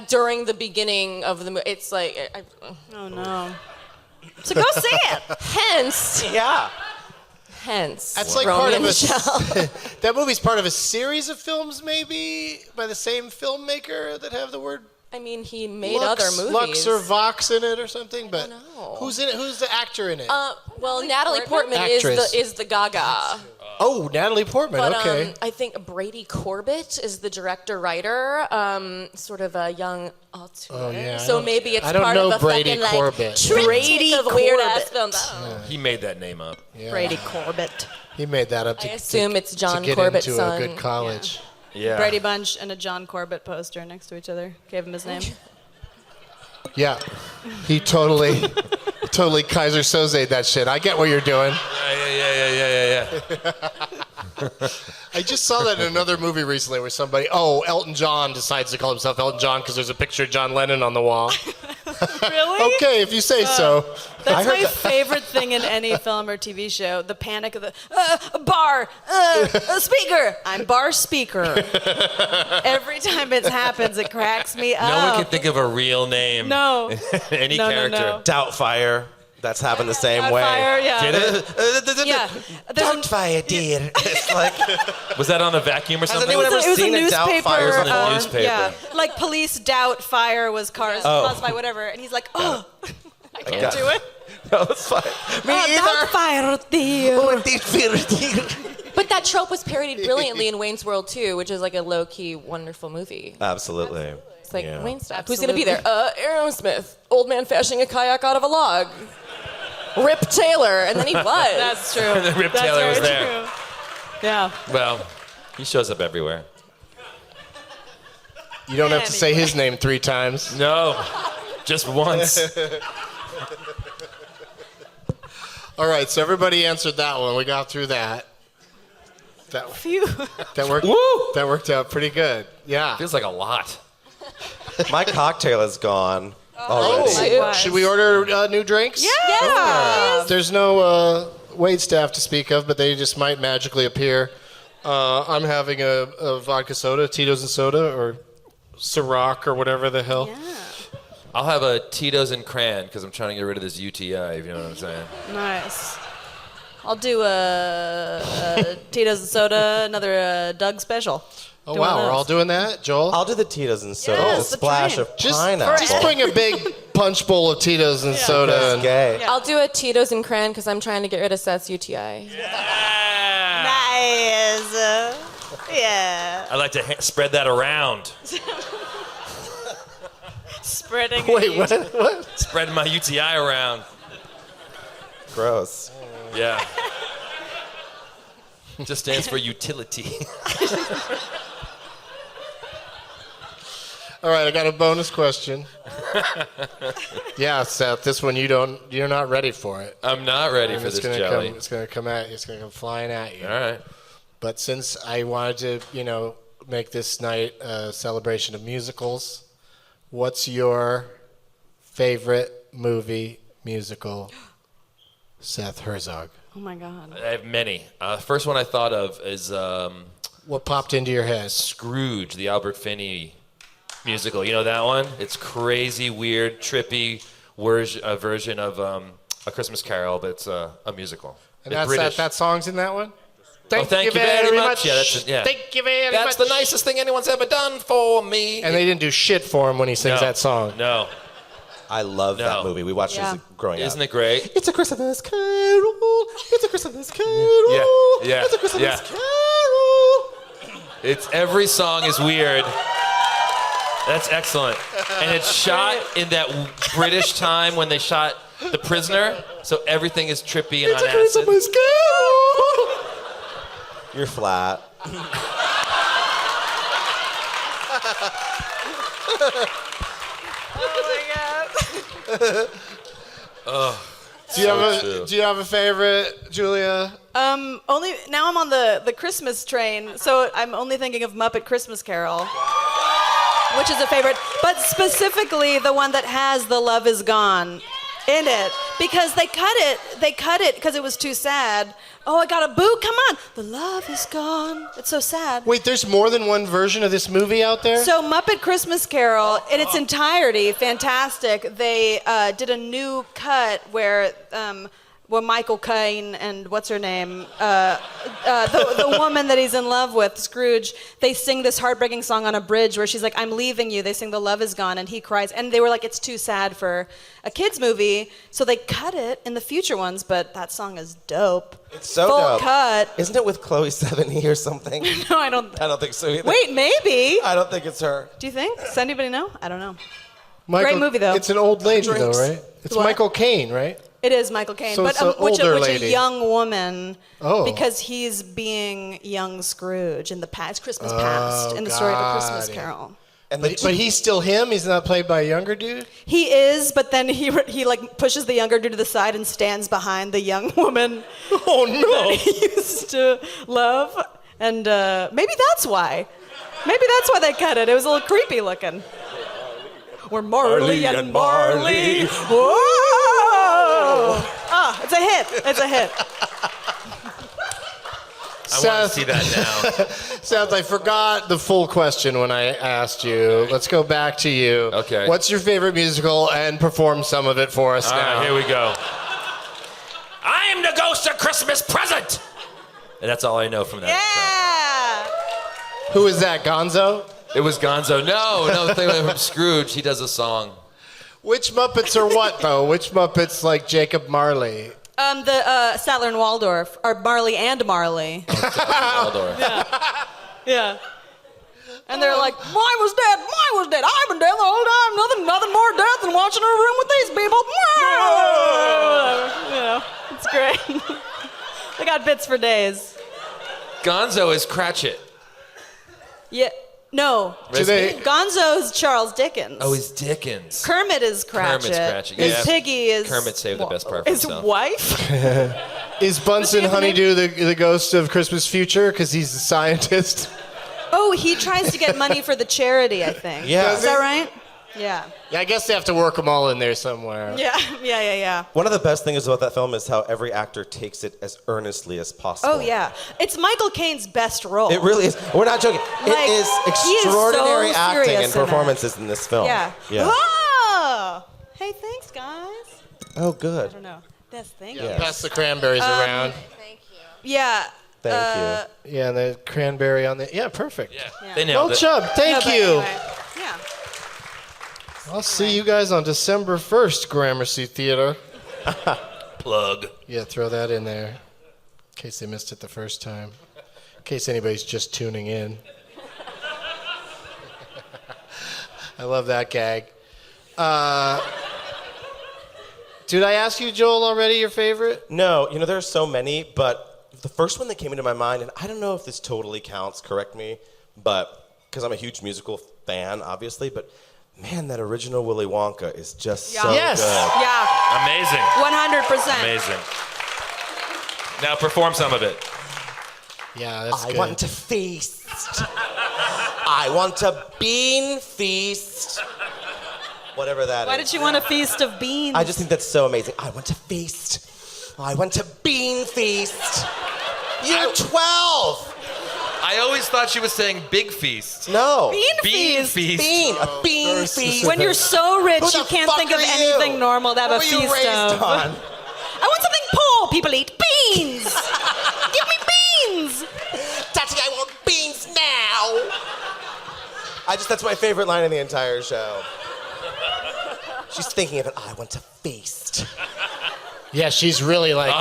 E: during the beginning of the movie. It's like,
D: Oh no. So go see it.
E: hence,
G: Yeah.
A: That's like
E: Romy
A: part
E: and
A: of
E: Michelle.
A: that movie's part of a series of films, maybe by the same filmmaker that have the word
E: I mean, he made
A: Lux,
E: other movies.
A: Lux or Vox in it or something. But
E: know.
A: who's in it? Who's the actor in it?
E: Well, Natalie Portman
A: Actress.
E: is the Gaga.
A: Oh, Natalie Portman.
E: But
A: Okay.
E: I think Brady Corbett is the director-writer, sort of a young auteur.
A: Oh, yeah, I
E: So
A: don't-
E: maybe it's
A: I don't
E: part
A: know
E: of a
A: Brady
E: fucking
A: Corbett.
E: triptych
D: Brady
E: of weird-ass
D: Corbett.
E: films. I don't know.
F: He made that name up.
A: Yeah.
D: Brady Corbett.
A: He made that up to,
E: I assume it's John
A: to get
E: Corbett's
A: into
E: son.
A: a good college.
F: Yeah.
D: Brady Bunch and a John Corbett poster next to each other. Gave him his name.
A: Yeah. He totally Kaiser Soze'd that shit. I get what you're doing.
F: Yeah.
A: I just saw that in another movie recently where Elton John decides to call himself Elton John because there's a picture of John Lennon on the wall.
D: Really?
A: Okay, if you say so.
D: That's my favorite thing in any film or TV show. The panic of the bar, a speaker. I'm bar speaker. Every time it happens, it cracks me up.
F: No one can think of a real name.
D: No.
F: Any
D: No, no,
F: character.
D: no.
G: Doubtfire. That's happened the same way.
D: Fire, yeah.
F: Did it?
D: Yeah. There's
G: Doubtfire, dear. It's like,
F: Was that on a vacuum or something?
G: anyone ever
D: it was
G: seen
D: a
G: a
D: newspaper.
G: Doubtfire?
F: It was on the newspaper.
D: Yeah, like police doubt fire was caused by whatever, and he's like, I can't do it.
G: no, it's fine. Me
D: Doubtfire, dear.
E: But that trope was parodied brilliantly in Wayne's World 2, which is like a low-key, wonderful movie.
G: Absolutely.
E: It's like,
G: Yeah.
E: Wayne stuff. Who's going to be there? Aerosmith. Old man fashioning a kayak out of a log. Rip Taylor. And then he was.
D: That's true.
F: And then Rip
D: That's
F: Taylor was
D: very
F: there.
D: true. Yeah.
F: Well, he shows up everywhere.
A: You don't have to say his name 3 times.
F: No, just once.
A: All right, so everybody answered that one. We got through that.
D: Phew.
A: That worked.
F: Woo!
A: That worked out pretty good. Yeah.
F: Feels like a lot.
G: My cocktail is gone
A: Oh,
G: already.
A: should we order new drinks?
D: Yeah.
A: There's no wait staff to speak of, but they just might magically appear. I'm having a vodka soda, Tito's and soda, or Ciroc, or whatever the hell.
F: I'll have a Tito's and Cran because I'm trying to get rid of this UTI, if you know what I'm saying.
D: Nice. I'll do a Tito's and soda, another Doug special.
A: Oh,
D: Do
A: wow,
D: one of
A: we're all
D: those.
A: doing that? Joel?
G: I'll do the Tito's and soda
D: Yes,
G: with a
D: the
G: splash
D: train.
G: of
A: just
G: pineapple.
A: bring a big punch bowl of Tito's and soda.
G: That's
A: And,
G: gay.
E: I'll do a Tito's and Cran because I'm trying to get rid of Seth's UTI.
D: Nice. Yeah.
F: I like to spread that around.
D: Spreading.
A: wait, what?
F: Spread my UTI around.
G: Gross.
F: Yeah. Just stands for utility.
A: All right, I got a bonus question. Yeah, Seth, this one you're not ready for it.
F: I'm not ready
A: And
F: for
A: it's
F: this
A: gonna
F: jelly.
A: come. It's gonna come at you. It's gonna come flying at you.
F: All right.
A: But since I wanted to, make this night a celebration of musicals, what's your favorite movie musical, Seth Herzog?
D: Oh my God.
F: I have many. First one I thought of is
A: What popped into your head?
F: Scrooge, the Albert Finney musical. You know that one? It's crazy, weird, trippy version of A Christmas Carol, but it's a musical.
A: And
F: It's
A: that's
F: British.
A: that song's in that one?
F: Thank you very much. Yeah, that's it, yeah.
A: Thank you very
F: That's
A: much.
F: the nicest thing anyone's ever done for me.
A: And they didn't do shit for him when he sings
F: No.
A: that song.
F: No.
G: I love that movie. We watched it as growing up.
F: Isn't it great?
G: It's a Christmas carol. It's a Christmas carol.
F: Yeah.
G: It's a Christmas carol.
F: It's every song is weird. That's excellent. And it's shot in that British time when they shot The Prisoner, so everything is trippy and on acid.
G: It's a Christmas carol. You're flat.
A: Do you have a favorite, Julia?
D: Only now I'm on the Christmas train, so I'm only thinking of Muppet Christmas Carol, which is a favorite, but specifically the one that has the "Love Is Gone" in it, because they cut it because it was too sad. Oh, I got a boo! Come on, the love is gone. It's so sad.
A: Wait, there's more than one version of this movie out there?
D: So Muppet Christmas Carol, in its entirety, fantastic. They did a new cut where Michael Caine and what's her name, the woman that he's in love with, Scrooge, they sing this heartbreaking song on a bridge where she's like, "I'm leaving you." They sing "The Love Is Gone," and he cries. And they were like, it's too sad for a kids movie, so they cut it in the future ones. But that song is dope.
G: It's so
D: Full
G: dope.
D: cut.
G: Isn't it with Chloe Sevigny or something?
D: No, I don't.
G: I don't think so either.
D: Wait, maybe.
G: I don't think it's her.
D: Do you think? Does anybody know? I don't know.
A: Michael,
D: Great movie, though.
A: It's an old lady, though,
G: Drinks.
A: right? It's
D: What?
A: Michael Caine, right?
D: It is Michael Caine,
A: So
D: but
A: it's an
D: which
A: older
D: a
A: lady.
D: young woman,
A: Oh.
D: because he's being young Scrooge in the past, Christmas past, in the story of A Christmas
A: got it.
D: Carol.
G: And
A: But he's still him? He's not played by a younger dude?
D: He is, but then he like pushes the younger dude to the side and stands behind the young woman
A: Oh, no.
D: that he used to love, and maybe that's why. Maybe that's why they cut it. It was a little creepy looking. We're Marley and Marley. Whoa! Oh, it's a hit. It's a hit.
F: I want to see that now.
A: Seth, I forgot the full question when I asked you. Let's go back to you.
F: Okay.
A: What's your favorite musical, and perform some of it for us
F: All
A: now?
F: right, here we go. I am the ghost of Christmas present. And that's all I know from that.
D: Yeah.
A: Who is that, Gonzo?
F: It was Gonzo. No, think from Scrooge. He does a song.
A: Which Muppets are what, though? Which Muppets like Jacob Marley?
D: The Statler and Waldorf are Marley and Marley.
F: Waldorf.
D: Yeah. And they're like, mine was dead. I've been dead the whole time. Nothing more death than watching a room with these people. You know, it's great. They got bits for days.
F: Gonzo is Cratchit.
D: Yeah. No.
A: Do they-
D: Gonzo's Charles Dickens.
F: Oh, he's Dickens.
D: Kermit is Cratchit.
F: Kermit's Cratchit,
D: His
F: yeah.
D: piggy is...
F: Kermit saved the best part for
D: His
F: himself.
D: wife?
A: Is Bunsen
D: his name?
A: Honeydew the ghost of Christmas Future because he's a scientist?
D: Oh, he tries to get money for the charity, I think.
G: Yeah.
D: Is that right? Yeah.
A: Yeah, I guess they have to work them all in there somewhere.
D: Yeah.
G: one of the best things about that film is how every actor takes it as earnestly as possible.
D: Oh, yeah. It's Michael Caine's best role.
G: It really is. We're not joking.
D: Like,
G: it is
D: he is
G: extraordinary
D: so
G: acting
D: serious
G: and
D: in it.
G: performances in this film.
D: Yeah.
G: Yeah.
D: Oh! Hey, thanks, guys.
G: Oh, good.
D: I don't know. Yes, thank
G: Yeah.
D: you.
A: Pass the cranberries around.
D: Yeah.
G: Thank you.
A: Yeah, and the cranberry on the... Yeah, perfect.
F: Yeah, they nailed
A: Well,
F: it.
A: Chubb, thank
D: No, but
A: you.
D: anyway, yeah.
A: I'll see you guys on December 1st, Gramercy Theater.
F: Plug.
A: Yeah, throw that in there. In case they missed it the first time. In case anybody's just tuning in. I love that gag. Did I ask you, Joel, already your favorite?
G: No, there are so many, but the first one that came into my mind, and I don't know if this totally counts, correct me, but because I'm a huge musical fan, obviously, but man, that original Willy Wonka is just so
A: Yes.
G: good.
D: Yeah.
F: Amazing.
D: 100%.
F: Amazing. Now perform some of it.
A: Yeah, that's good.
G: I want to feast. I want a bean feast. Whatever that is.
D: Why did you want a feast of beans?
G: I just think that's so amazing. I want to feast. I want a bean feast. You're 12.
F: I always thought she was saying big feast.
G: No.
F: Bean feast.
G: Bean. A bean
A: very
G: feast.
A: specific.
D: When you're so rich,
G: Who
D: you
G: the
D: can't
G: fuck
D: think of
G: are you?
D: anything normal to have
G: What
D: a
G: were you
D: feast
G: raised
D: of.
G: on?
D: I want something poor people eat. Beans! Give me beans!
G: Daddy, I want beans now. That's my favorite line in the entire show. She's thinking of it. I want to feast.
A: Yeah, she's really like.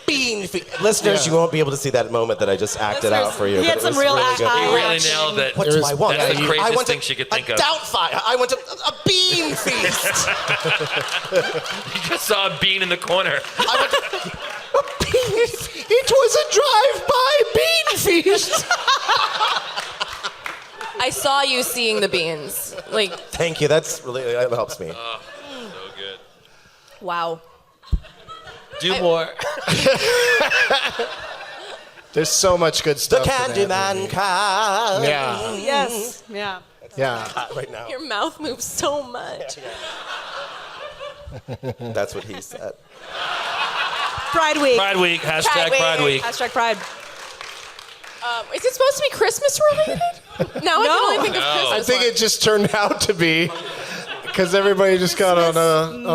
G: Bean feast. Listeners, you won't be able to see that moment that I just acted out for you.
D: He had
G: but it
D: some
G: was
D: real
G: really good.
F: You really nailed it.
G: What do I want?
F: That's the
G: I
F: craziest
G: want
F: thing she could think
G: a
F: of.
G: Doubtfire. I want a bean feast.
F: You just saw a bean in the corner.
G: I want a bean feast.
A: It was a drive-by bean feast.
E: I saw you seeing the beans. Like,
G: Thank you. That's really that helps me.
F: So good.
E: wow.
F: Do more.
A: There's so much good
G: The
A: stuff. in that
G: Candyman
A: movie.
G: can.
A: Yeah,
D: Yes. Yeah.
A: yeah.
G: Right now.
E: Your mouth moves so much.
G: That's what he said.
D: Pride Week.
F: Pride Week. Hashtag Pride Week.
D: Hashtag Pride.
E: Is it supposed to be Christmas related? No, I can only think of
F: No.
E: Christmas.
A: I think
E: ones.
A: it just turned out to be because everybody just got on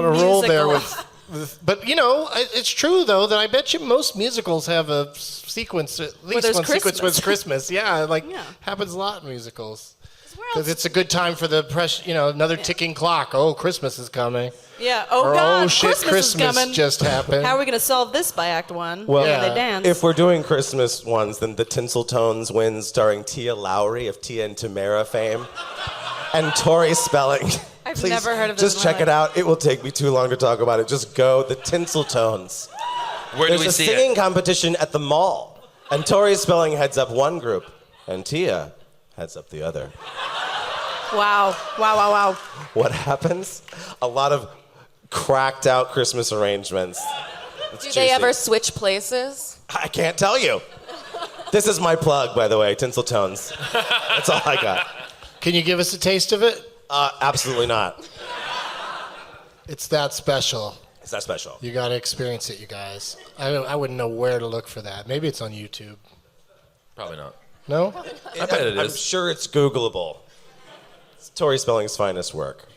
A: a roll there
D: musical.
A: with. But you know, it's true though that I bet you most musicals have a sequence, at least
D: there's
A: one sequence
D: Christmas.
A: with Christmas. Yeah, like
D: Yeah.
A: happens a lot in musicals
D: Where
A: because
D: else?
A: it's a good time for the press. You know, another ticking clock. Oh, Christmas is coming.
D: Yeah. Oh
A: Or
D: God,
A: oh shit,
D: Christmas is coming.
A: just happened.
D: How are we gonna solve this by Act 1?
G: Well,
A: Yeah.
D: They dance.
G: If we're doing Christmas ones, then the Tinseltones wins, starring Tia Lowry of Tia and Tamara fame, and Tori Spelling.
D: I've
G: Please,
D: never heard of this
G: Just
D: in my
G: check it
D: life.
G: out. It will take me too long to talk about it. Just go. The Tinseltones.
F: Where do
G: There's
F: we
G: a
F: see
G: singing
F: it?
G: competition at the mall, and Tori Spelling heads up one group, and Tia heads up the other.
D: Wow. Wow. Wow. Wow.
G: What happens? A lot of cracked out Christmas arrangements. It's
E: Do they
G: juicy.
E: ever switch places?
G: I can't tell you. This is my plug, by the way, Tinseltones. That's all I got.
A: Can you give us a taste of it?
G: Absolutely not.
A: It's that special.
G: It's not special.
A: You got to experience it, you guys. I wouldn't know where to look for that. Maybe it's on YouTube.
F: Probably not.
A: No?
F: I bet it
G: I'm
F: is.
G: sure it's Googleable. It's Tori Spelling's finest work.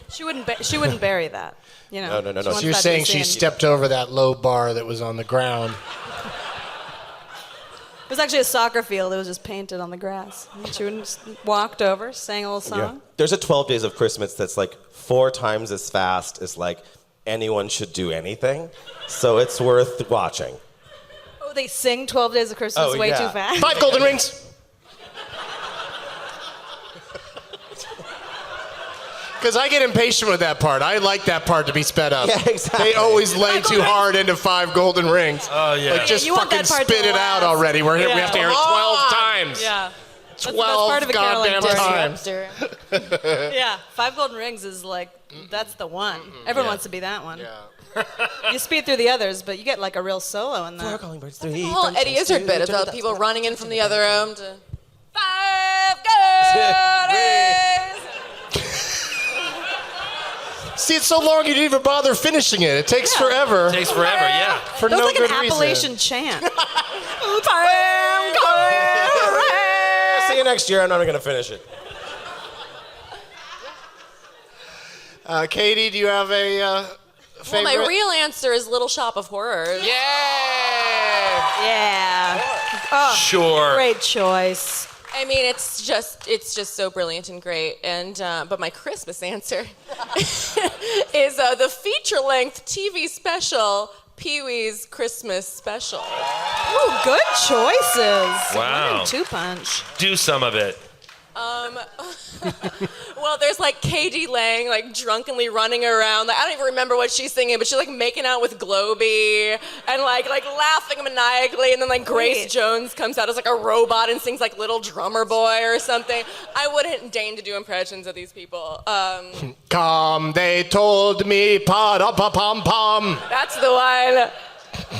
D: She wouldn't bury that. You know.
G: No.
D: She wants
A: So you're
D: that to
A: saying
D: be
A: she
D: seen.
A: stepped over that low bar that was on the ground.
D: It was actually a soccer field. It was just painted on the grass. And she just walked over, sang a little
G: Yeah.
D: song.
G: There's a 12 Days of Christmas that's like 4 times as fast as like anyone should do anything. So it's worth watching.
D: Oh, they sing 12 Days of Christmas
G: Oh,
D: way
G: yeah.
D: too fast.
A: 5 golden rings. Because I get impatient with that part. I like that part to be sped up.
G: Yeah, exactly.
A: They always lay too hard into 5 golden rings.
F: Oh, yeah.
A: Like, just
D: you want
A: fucking
D: that part to
A: spit it out
D: last.
A: already. We
D: Yeah.
A: have to hear it
G: Come
A: 12
G: on.
A: times.
D: Yeah. That's the best
A: 12
D: part of a caroling
A: goddamn
D: party.
A: times.
D: Yeah, 5 golden rings is like, that's the one. Everyone wants to be that one.
A: Yeah.
D: You speed through the others, but you get like a real solo in that.
E: The whole Eddie Izzard bit about people running in from the other room to 5 good days.
A: See, it's so long you didn't even bother finishing it. It takes forever.
F: Takes forever, yeah.
A: For
D: That was
A: no
D: like an
A: good reason.
D: Appalachian chant.
G: See you next year. I'm not going to finish it.
A: Katie, do you have a
E: Well,
A: favorite?
E: my real answer is Little Shop of Horrors.
A: Yeah.
D: Yeah. Oh,
F: Sure.
D: great choice.
E: I mean, it's just so brilliant and great. And but my Christmas answer is the feature-length TV special, Pee-wee's Christmas Special.
D: Ooh, good choices.
F: Wow.
D: 2-punch.
F: Do some of it.
E: Well, there's like Katie Lang like drunkenly running around. Like I don't even remember what she's singing, but she's like making out with Globey and like laughing maniacally. And then like Grace
D: Wait.
E: Jones comes out as like a robot and sings like Little Drummer Boy or something. I wouldn't deign to do impressions of these people.
A: Come, they told me, pa-da-pa-pom-pom.
E: That's the one.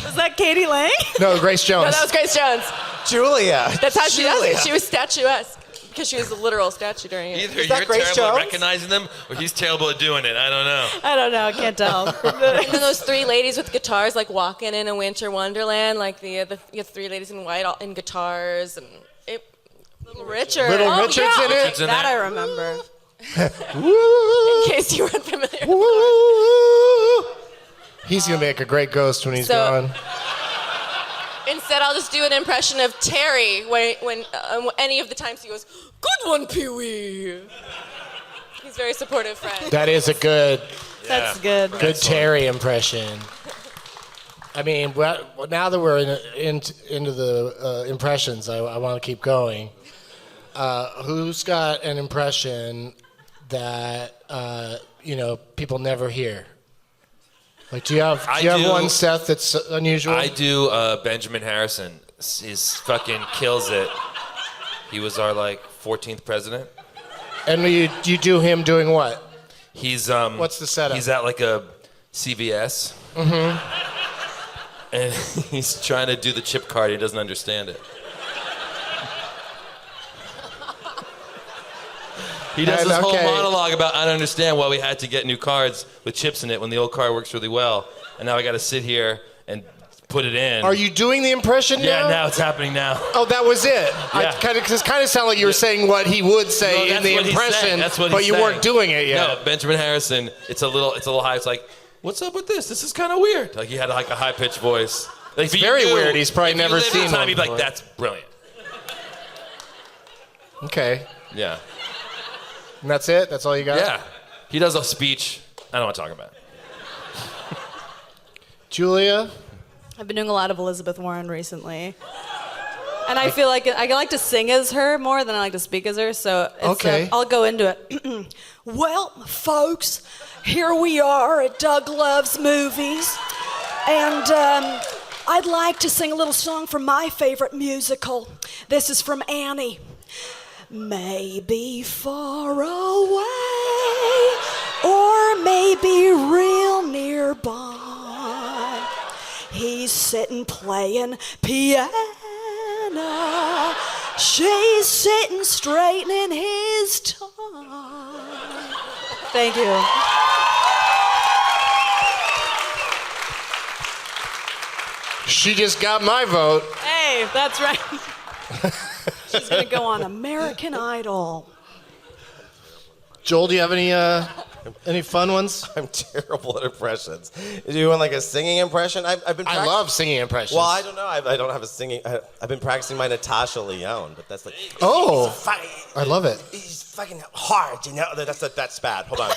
D: Was that Katie Lang?
A: No, Grace Jones.
E: No, that was Grace Jones.
G: Julia.
E: That's how she does
G: Julia.
E: it. She was statuesque because she was a literal statue during it.
F: Either
G: Is that
F: you're
G: Grace
F: terrible at
G: Jones?
F: recognizing them, or he's terrible at doing it. I don't know.
D: I don't know. I can't tell.
E: And then those 3 ladies with guitars, like walking in a winter wonderland, like the 3 ladies in white all in guitars, and it.
D: Little Richard.
A: Little
E: Oh,
A: Richard's
E: yeah.
A: in it.
F: Richard's in
D: That
F: there.
D: I remember.
E: In case you weren't familiar.
A: Woo! He's gonna make a great ghost when he's
E: So-
A: gone.
E: Instead, I'll just do an impression of Terry when any of the times he goes, "Good one, Pee-wee." He's a very supportive friend.
A: That is a good
D: That's good.
A: Terry impression. I mean, now that we're into the impressions, I want to keep going. Who's got an impression that people never hear? Like, do you have one, Seth, that's unusual?
F: I do. Benjamin Harrison. He's fucking kills it. He was our 14th president.
A: And you do him doing what?
F: He's
A: What's the setup?
F: He's at a CVS. Mm-hmm. And he's trying to do the chip card. He doesn't understand it. He does this whole monologue about, I don't understand why we had to get new cards with chips in it when the old card works really well. And now I got to sit here and put it in.
A: Are you doing the impression now?
F: Yeah, now it's happening now.
A: Oh, that was it.
F: Yeah.
A: It kind of sounded like you were saying what he would say in the impression, but you weren't doing it yet.
F: No, Benjamin Harrison. It's a little high. It's like, what's up with this? This is kind of weird. Like he had a high pitched voice.
A: It's very weird. He's probably never seen one.
F: He'd be like, that's brilliant.
A: Okay.
F: Yeah.
A: And that's it? That's all you got?
F: Yeah. He does a speech. I don't want to talk about it.
A: Julia?
D: I've been doing a lot of Elizabeth Warren recently. And I feel like I like to sing as her more than I like to speak as her, so I'll go into it. Well, folks, here we are at Doug Loves Movies, and I'd like to sing a little song from my favorite musical. This is from Annie. Maybe far away, or maybe real nearby, he's sitting playing piano. She's sitting straightening his tie. Thank you.
A: She just got my vote.
D: Hey, that's right. She's going to go on American Idol.
A: Joel, do you have any fun ones?
G: I'm terrible at impressions. Do you want a singing impression? I've been.
A: I love singing impressions.
G: Well, I don't know. I don't have a singing. I've been practicing my Natasha Lyonne, but that's
A: I love it.
G: He's fucking hard, That's bad. Hold on.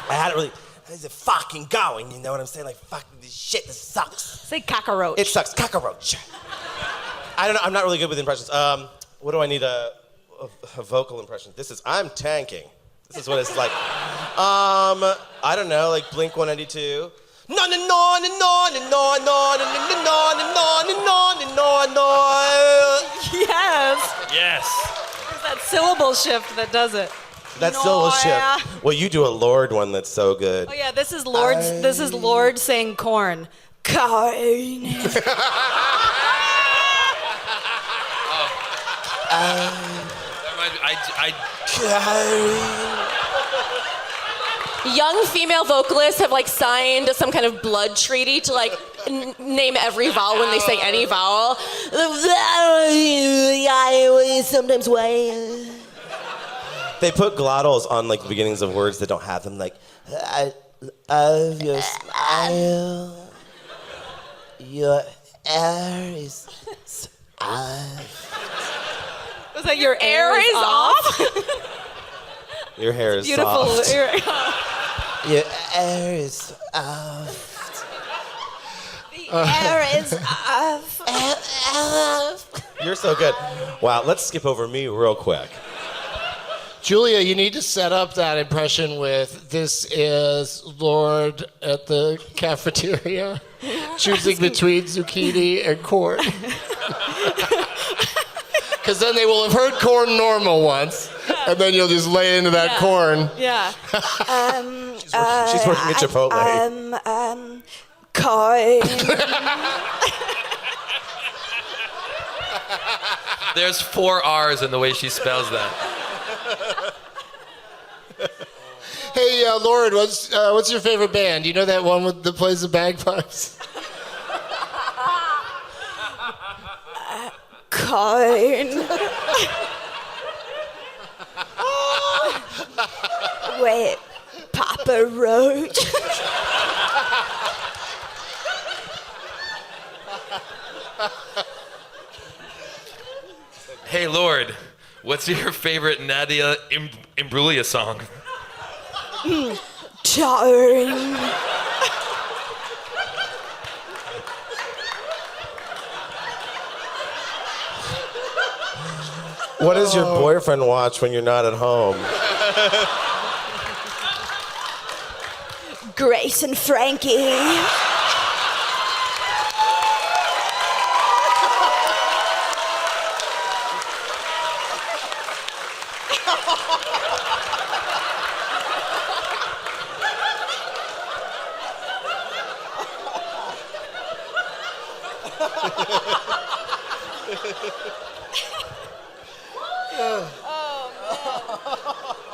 G: I had it really. Is it fucking going? You know what I'm saying? Fuck this shit. This sucks.
D: Say cockroach.
G: It sucks. Cockroach. I don't know. I'm not really good with impressions. What do I need a vocal impression? I'm tanking. This is what it's like. I don't know, Blink 182. No, no, no, no, no, no, no, no, no, no, no, no, no, no.
D: Yes.
F: Yes.
D: There's that syllable shift that does it.
G: That's syllable shift. Well, you do a Lord one that's so good.
D: Oh yeah, this is Lord saying corn. Corn.
E: Young female vocalists have signed some kind of blood treaty to name every vowel when they say any vowel. Sometimes
G: they put glottals on the beginnings of words that don't have them. I love your smile. Your air is off.
D: Was that your air is off?
G: Your hair is
D: beautiful.
G: soft.
D: Your
G: air is off.
D: The air is off.
G: You're so good. Wow, let's skip over me real quick.
A: Julia, you need to set up that impression with "This is Lord at the cafeteria, choosing between zucchini and corn." Because then they will have heard corn normal once, and then you'll just lay into that corn.
D: Yeah.
G: She's working at Chipotle.
D: Corn.
F: There's 4 R's in the way she spells that.
A: Hey, Lord, what's your favorite band? You know that one that plays the bagpipes?
D: Corn. Wait, Papa Roach.
F: Hey, Lord, what's your favorite Nadia Imbruglia song?
D: Darling.
G: What does your boyfriend watch when you're not at home?
D: Grace and Frankie.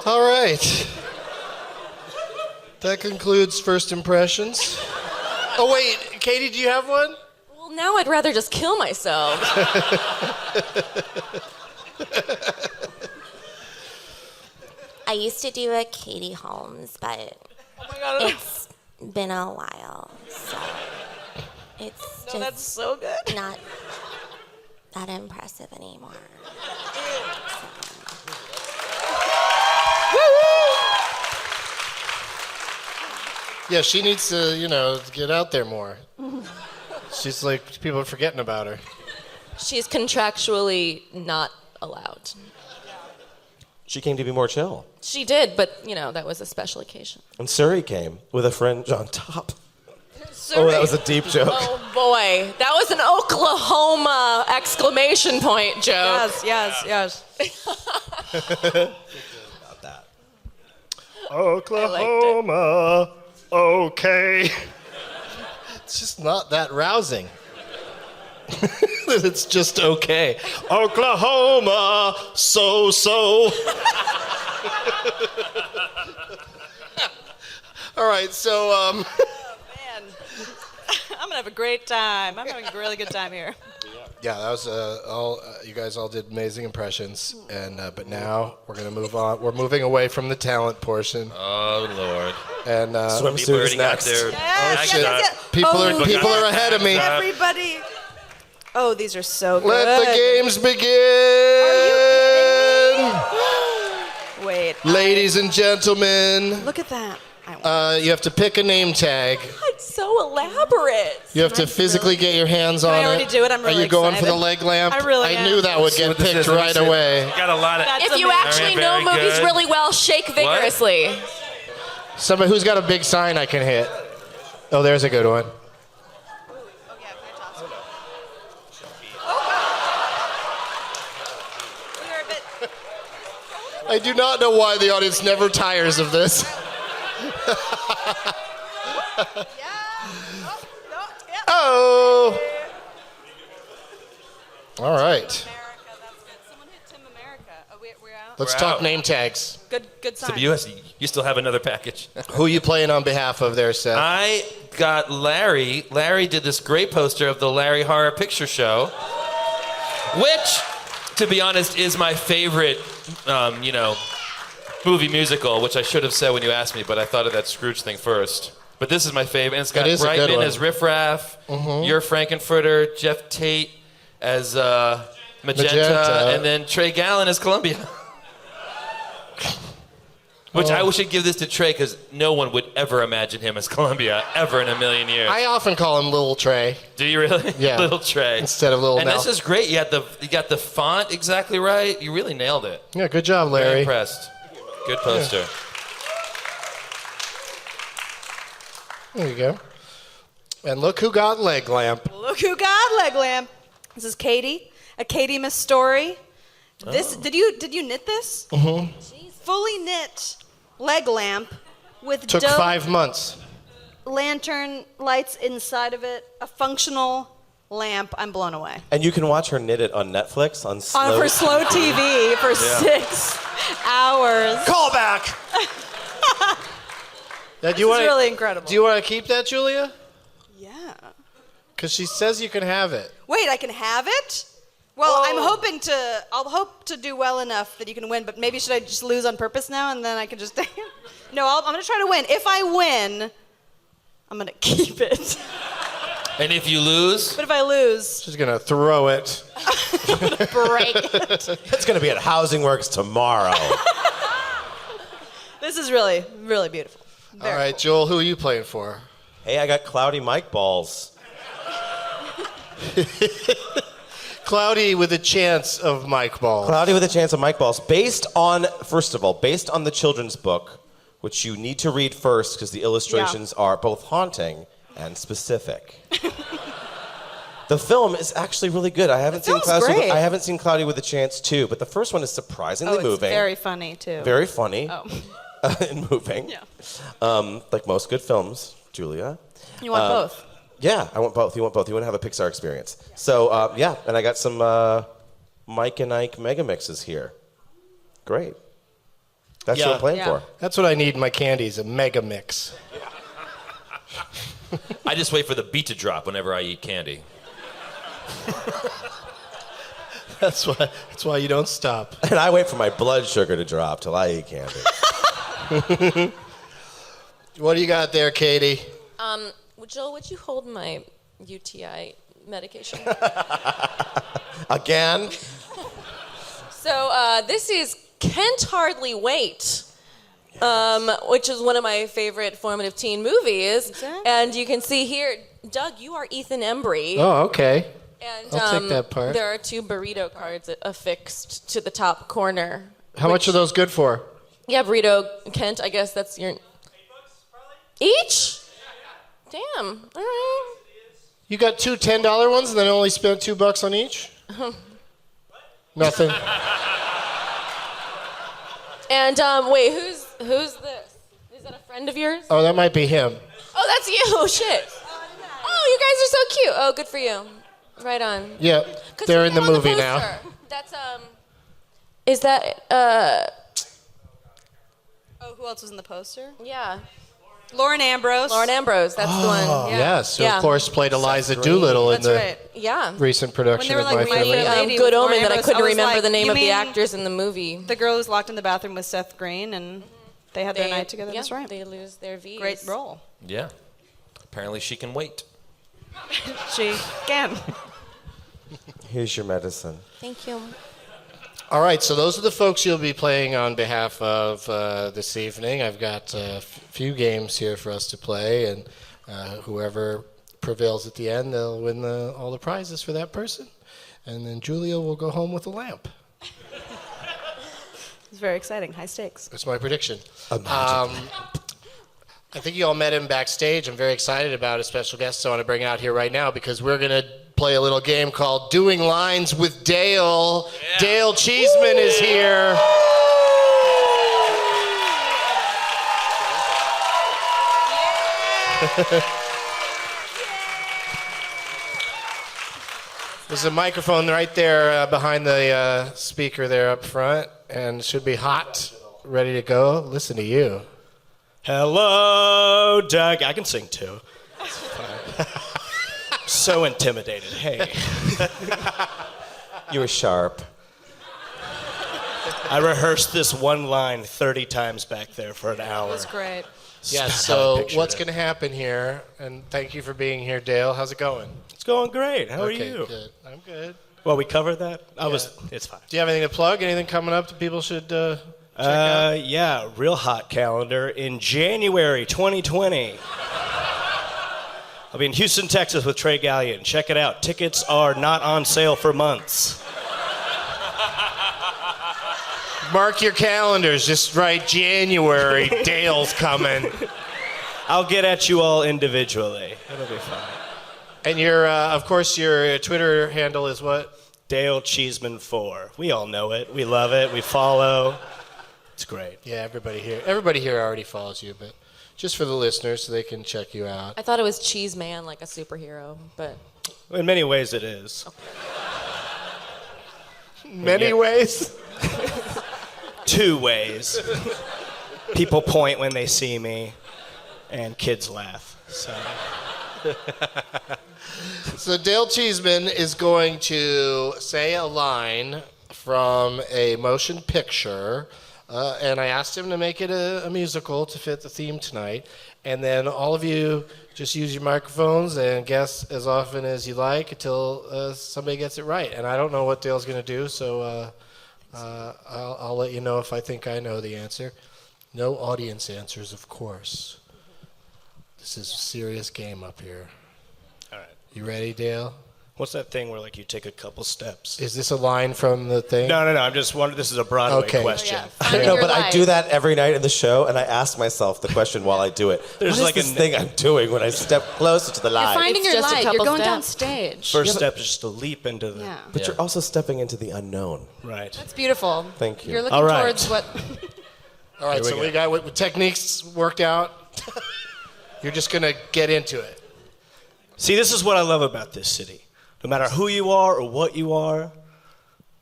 A: All right. That concludes first impressions. Oh, wait, Katie, do you have one?
E: Well, now I'd rather just kill myself.
H: I used to do a Katie Holmes, but it's been a while, so it's just
D: That's so good.
H: not that impressive anymore.
A: Yeah, she needs to, get out there more. She's like, people are forgetting about her.
E: She's contractually not allowed.
G: She came to be more chill.
E: She did, but, that was a special occasion.
G: And Suri came with a fringe on top. Oh, that was a deep joke.
E: Oh, boy. That was an Oklahoma exclamation point joke.
D: Yes.
G: About that.
A: Oklahoma, okay. It's just not that rousing. It's just okay. Oklahoma, so. All right, so
D: Man, I'm gonna have a great time. I'm having a really good time here.
A: yeah, that was all. You guys all did amazing impressions, and but now we're gonna move on. We're moving away from the talent portion,
F: Oh, Lord.
A: and
F: People
G: Swimsuit is
F: already got
G: next.
F: their
D: Yes.
A: people are ahead of me.
D: Everybody. Oh, these are so good.
A: Let the games begin.
D: Wait.
A: Ladies and gentlemen,
D: Look at that.
A: you have to pick a name tag.
E: It's so elaborate.
A: You have to physically get your hands on it.
D: I already do it? I'm really
A: Are you going for
D: excited.
A: the leg lamp?
D: I really am.
A: knew that would get
F: What this
A: picked
F: is, let me
A: right
F: see.
A: away.
F: Got a lot of.
E: If you actually
F: Very,
E: know
F: very
E: movies
F: good.
E: really well, shake vigorously.
A: Somebody who's got a big sign I can hit. Oh, there's a good one. I do not know why the audience never tires of this. Oh! All right.
D: Someone hit Tim America. Oh, we're out.
A: Let's
F: We're
A: talk
F: out.
A: name tags.
D: Good sign.
F: You still have another package.
A: Who are you playing on behalf of there, Seth?
F: I got Larry. Larry did this great poster of the Larry Horror Picture Show, which, to be honest, is my favorite, movie musical, which I should have said when you asked me, but I thought of that Scrooge thing first. But this is my favorite. And it's got
A: It is a good
F: Brightman
A: one.
F: as Riff Raff, your Frankenfurter, Jeff Tate as Magenta, and then Trey Gallen as Columbia. Which I should give this to Trey because no one would ever imagine him as Columbia ever in a million years.
A: I often call him Little Trey
F: Do you really?
A: Yeah.
F: Little Trey.
A: instead of Little
F: And
A: Nell.
F: this is great. You got the font exactly right. You really nailed it.
A: Yeah, good job,
F: Very
A: Larry.
F: impressed. Good poster.
A: There you go. And look who got leg lamp.
D: Look who got leg lamp. This is Katie, a Katie Miss story. This did you knit this? Mm-hmm. Fully knit leg lamp with
A: Took
D: dope
A: 5 months.
D: lantern lights inside of it, a functional lamp. I'm blown away.
G: And you can watch her knit it on Netflix on slow.
D: On for slow TV for 6 hours.
G: Call back.
A: Now,
D: This is really incredible.
A: Do you want to keep that, Julia?
D: Yeah.
A: Because she says you can have it.
D: Wait, I can have it? Well, I'll hope to do well enough that you can win, but maybe should I just lose on purpose now and then I can just No, I'm going to try to win. If I win, I'm going to keep it.
F: And if you lose,
D: But if I lose,
A: She's going to throw it.
D: break it.
G: It's going to be at Housing Works tomorrow.
D: This is really, really beautiful.
A: All right, Joel, who are you playing for?
G: Hey, I got cloudy mic balls.
A: Cloudy with a chance of Mike Balls.
G: Cloudy with a chance of mic balls. Based on the children's book, which you need to read first because the illustrations are both haunting and specific. The film is actually really good. I haven't seen Cloudy with a Chance 2, but the first one is surprisingly moving.
D: Very funny too.
G: Very funny.
D: Oh.
G: And moving.
D: Yeah.
G: Like most good films, Julia.
D: You want both?
G: Yeah, I want both. You want both. You want to have a Pixar experience. So, and I got some Mike and Ike mega mixes here. Great. That's what I'm playing for.
A: That's what I need in my candies, a mega mix.
F: I just wait for the beat to drop whenever I eat candy.
A: That's why you don't stop.
G: And I wait for my blood sugar to drop till I eat candy.
A: What do you got there, Katie?
E: Joel, would you hold my UTI medication?
G: Again?
E: So this is Can't Hardly Wait, which is one of my favorite formative teen movies.
D: Exactly.
E: And you can see here, Doug, you are Ethan Embry.
A: Oh, okay.
E: And
A: I'll take that part.
E: There are 2 burrito cards affixed to the top corner.
A: How much are those good for?
E: Yeah, burrito Kent, I guess that's your... $8 each? Damn, all right.
A: You got 2 $10 ones and then only spent $2 on each? Nothing.
E: And wait, who's this? Is that a friend of yours?
A: Oh, that might be him.
E: Oh, that's you. Oh, shit. Oh, you guys are so cute. Oh, good for you. Right on.
A: Yeah, they're in the movie now.
E: That's is that
D: Oh, who else was in the poster?
E: yeah.
D: Lauren Ambrose.
E: Lauren Ambrose, that's the one.
A: Oh,
E: Yeah.
A: yes, who of course played Eliza Doolittle in
D: That's
A: the
D: right.
E: Yeah.
A: recent production
D: When
A: of
D: they were
A: My
D: like,
A: Fair
D: My
A: Lady.
D: Fair Lady
E: Good
D: with
E: Omen
D: Lauren
E: that I
D: Ambrose,
E: couldn't
D: I was
E: remember
D: like,
E: the name
D: you
E: of the
D: mean
E: actors in the movie.
D: The girl who's locked in the bathroom with Seth Green, and they had their night together.
E: Yeah,
D: That's right.
E: they lose their V's.
D: Great role.
F: Yeah. Apparently she can wait.
D: She can.
G: Here's your medicine.
H: Thank you.
A: All right, so those are the folks you'll be playing on behalf of this evening. I've got a few games here for us to play, and whoever prevails at the end, they'll win all the prizes for that person. And then Julia will go home with a lamp.
D: It's very exciting. High stakes.
A: That's my prediction. I think you all met him backstage. I'm very excited about a special guest I want to bring out here right now because we're going to play a little game called Doing Lines with Dale. Yeah. Dale Cheeseman is here. There's a microphone right there behind the speaker there up front, and it should be hot, ready to go. Listen to you.
C: Hello, Doug. I can sing too. It's fine. So intimidated. Hey.
G: You were sharp.
C: I rehearsed this one line 30 times back there for an hour.
D: That's great.
A: Yeah, so what's going to happen here, and thank you for being here, Dale. How's it going?
C: It's going great. How are
A: Okay,
C: you?
A: good. I'm good.
C: Well, we covered that. It's fine.
A: Do you have anything to plug? Anything coming up that people should check out?
C: Yeah, real hot calendar in January 2020. I'll be in Houston, Texas with Trey Gallion. Check it out. Tickets are not on sale for months.
A: Mark your calendars. Just write January. Dale's coming.
C: I'll get at you all individually. It'll be fine.
A: And of course, your Twitter handle is what?
C: Dale Cheeseman 4. We all know it. We love it. We follow. It's great.
A: Yeah, everybody here already follows you, but just for the listeners so they can check you out.
E: I thought it was Cheese Man, like a superhero, but
C: In many ways, it is.
A: Many ways?
C: 2 ways. People point when they see me, and kids laugh.
A: So Dale Cheeseman is going to say a line from a motion picture, and I asked him to make it a musical to fit the theme tonight. And then all of you just use your microphones and guess as often as you like until somebody gets it right. And I don't know what Dale's going to do, so I'll let you know if I think I know the answer. No audience answers, of course. This is a serious game up here.
C: All right.
A: You ready, Dale?
C: What's that thing where like you take a couple steps?
A: Is this a line from the thing?
C: No. I'm just wondering. This is a Broadway
A: Okay.
C: question.
H: Finding
G: No,
H: your
G: but I
H: life.
G: do that every night in the show, and I ask myself the question while I do it.
C: There's
G: What
C: like
G: is
C: a
G: this thing I'm doing when I step closer to the line?
I: Finding
E: It's
I: your
E: just a
I: light.
E: couple
I: You're going down
E: steps.
I: stage.
C: First step is just to leap into the
I: Yeah.
G: But you're also stepping into the unknown.
C: right.
I: That's beautiful.
G: Thank you.
I: You're looking
C: All right.
I: towards what.
A: All right,
C: Here we
A: so
C: go.
A: we got what techniques worked out. You're just going to get into it.
C: See, this is what I love about this city. No matter who you are or what you are,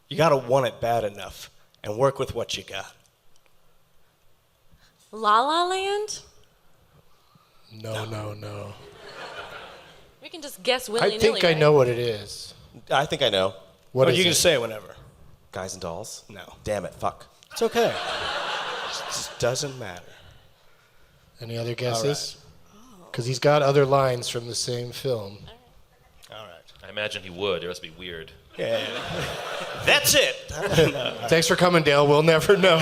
C: you gotta want it bad enough and work with what you got.
E: La La Land?
A: No.
E: We can just guess
A: I
E: willy-nilly,
A: think I
E: right?
A: know what it is.
G: I think I know.
A: What
C: Or
A: is
C: you can
A: it?
C: say it whenever.
G: Guys and dolls?
C: No.
G: Damn it, fuck.
C: It's okay. It just doesn't matter.
A: Any other guesses? Because he's got other lines from the same film.
C: All right.
F: I imagine he would. It must be weird.
C: Yeah. That's it.
A: Thanks for coming, Dale. We'll never know.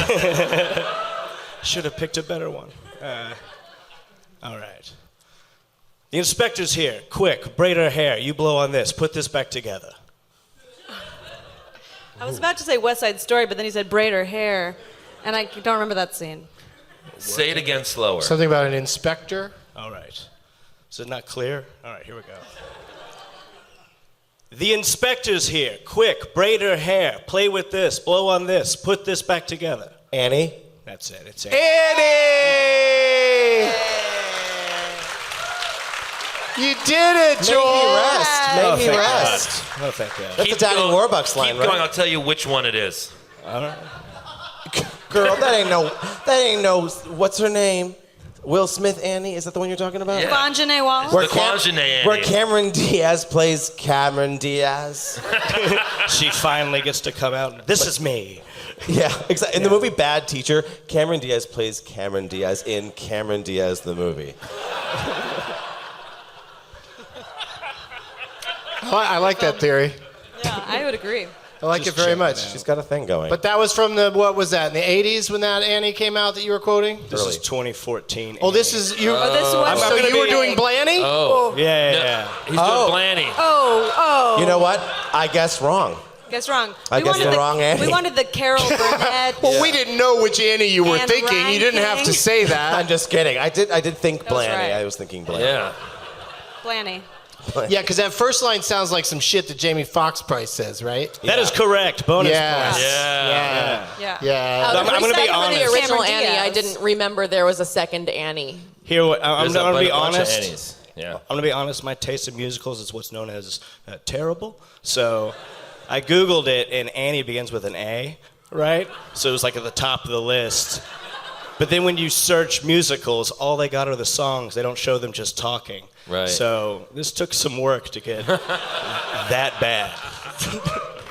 C: Should have picked a better one. All right. The inspector's here. Quick, braid her hair. You blow on this. Put this back together.
D: I was about to say West Side Story, but then he said braid her hair, and I don't remember that scene.
F: Say it again slower.
A: Something about an inspector.
C: All right. Is it not clear? All right, here we go. The inspector's here. Quick, braid her hair. Play with this. Blow on this. Put this back together.
G: Annie?
C: That's it. It's
A: Annie! You did it,
G: Make
A: Joel!
G: me rest. Make me
C: thank
G: rest.
C: God. Oh, thank God.
G: That's a Daddy Warbucks line,
F: Keep going.
G: right?
F: I'll tell you which one it is.
G: Girl, that ain't no, what's her name? Will Smith Annie? Is that the one you're talking about?
F: Yeah.
D: Bonjane Wallace?
F: The Quanjane Annie.
G: Where Cameron Diaz plays Cameron Diaz.
C: She finally gets to come out. This is me.
G: Yeah, exactly. In the movie Bad Teacher, Cameron Diaz plays Cameron Diaz in Cameron Diaz the movie.
A: I like that theory.
D: Yeah, I would agree.
A: I like
C: Just
A: it very
C: check
A: much.
G: She's got a thing going.
A: But that was from what was that, in the 80s when that Annie came out that you were quoting?
C: This
G: Early.
C: is 2014.
A: Oh, this is, you.
D: Oh, this was.
A: so
C: gonna
A: you were
C: be-
A: doing Blanny?
F: Oh.
C: Yeah.
F: He's doing Blanny.
D: Oh.
G: You know what? I guessed wrong.
D: Guess wrong.
G: I guessed
D: wanted
G: the wrong Annie.
D: We wanted the Carol Burnett.
A: Well, we didn't know which Annie you were
D: And
A: thinking. You didn't have to
D: ranking.
A: say
G: I'm
A: that.
G: just kidding. I did think
D: That was
G: Blanny.
D: right.
G: I was thinking Blanny.
F: Yeah.
D: Blanny.
A: Yeah, because that first line sounds like some shit that Jamie Foxx Price says, right?
C: That is correct. Bonus
A: Yeah.
C: points.
A: Yeah.
D: Yeah.
A: Yeah.
E: Oh,
C: I'm gonna be
E: for the
C: honest.
E: original
D: Cameron
E: Annie, I
D: Diaz.
E: didn't remember there was a second Annie.
C: Here, I'm
F: There's a
C: going to be
F: bunch of
C: honest.
F: Annies. Yeah.
C: I'm going to be honest. My taste in musicals is what's known as terrible. So I Googled it, and Annie begins with an A, right? So it was like at the top of the list. But then when you search musicals, all they got are the songs. They don't show them just talking.
F: Right.
C: So this took some work to get that bad.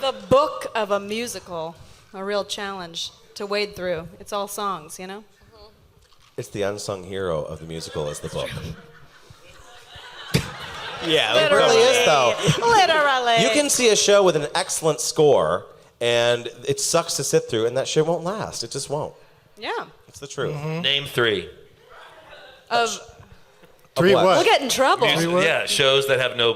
D: The book of a musical, a real challenge to wade through. It's all songs, you know?
G: It's the unsung hero of the musical is the book.
C: Yeah.
G: It really is, though.
D: Literally.
G: You can see a show with an excellent score, and it sucks to sit through, and that shit won't last. It just won't.
D: Yeah.
G: It's the truth.
F: Name three.
A: Three
G: what?
A: what?
D: We'll get in trouble.
F: Yeah, shows that have no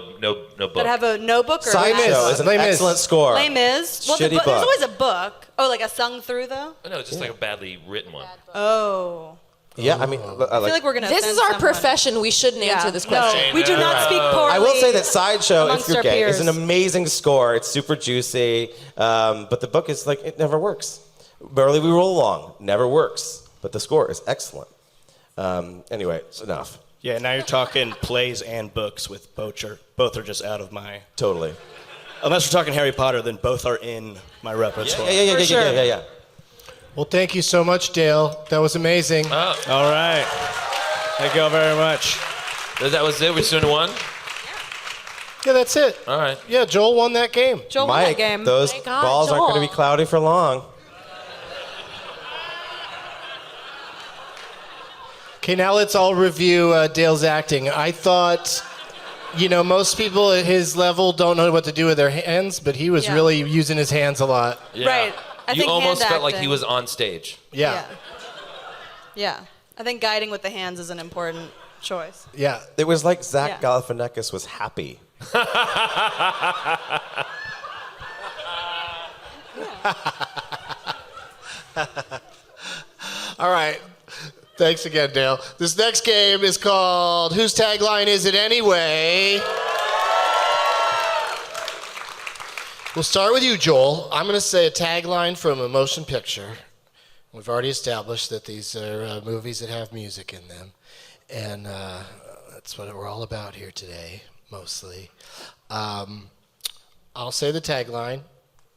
F: book.
D: But have a notebook or
G: Side
A: Les Mis.
G: show is an
A: Les Mis.
G: excellent score.
D: Les Mis. Well,
G: Shitty
D: there's
G: book.
D: always a book. Oh, like a sung through though.
F: Oh, no, it's just like a badly written one.
D: Oh.
G: Yeah, I mean,
D: I feel like we're gonna.
E: This is
D: offend
E: our
D: someone.
E: profession. We shouldn't answer this question.
D: No, we do not speak poorly.
G: I will say that Sideshow, if
D: amongst
G: you're
D: our
G: gay,
D: peers.
G: is an amazing score. It's super juicy, but the book is like, it never works. Barely We Roll Along never works, but the score is excellent. Anyway, it's enough.
C: Yeah, now you're talking plays and books with both are just out of my...
G: Totally.
C: Unless we're talking Harry Potter, then both are in my repertoire.
G: Yeah.
A: Well, thank you so much, Dale. That was amazing.
C: All right. Thank you all very much.
F: That was it? We still won?
A: Yeah, that's it.
F: All right.
A: Yeah, Joel won that game.
D: Joel won that
G: Mike,
D: game.
G: those
E: Thank God,
G: balls aren't going to
E: Joel.
G: be cloudy for long.
A: Okay, now let's all review Dale's acting. I thought, most people at his level don't know what to do with their hands, but he was
D: Yeah.
A: really using his hands a lot.
F: Yeah.
D: Right. I
F: You
D: think
F: almost
D: hand
F: felt like he
D: acting.
F: was on stage.
A: Yeah.
D: Yeah. I think guiding with the hands is an important choice.
A: Yeah.
G: It was like Zach
D: Yeah.
G: Galifianakis was happy.
A: All right. Thanks again, Dale. This next game is called Whose Tagline Is It Anyway? We'll start with you, Joel. I'm going to say a tagline from a motion picture. We've already established that these are movies that have music in them. And that's what we're all about here today, mostly. I'll say the tagline.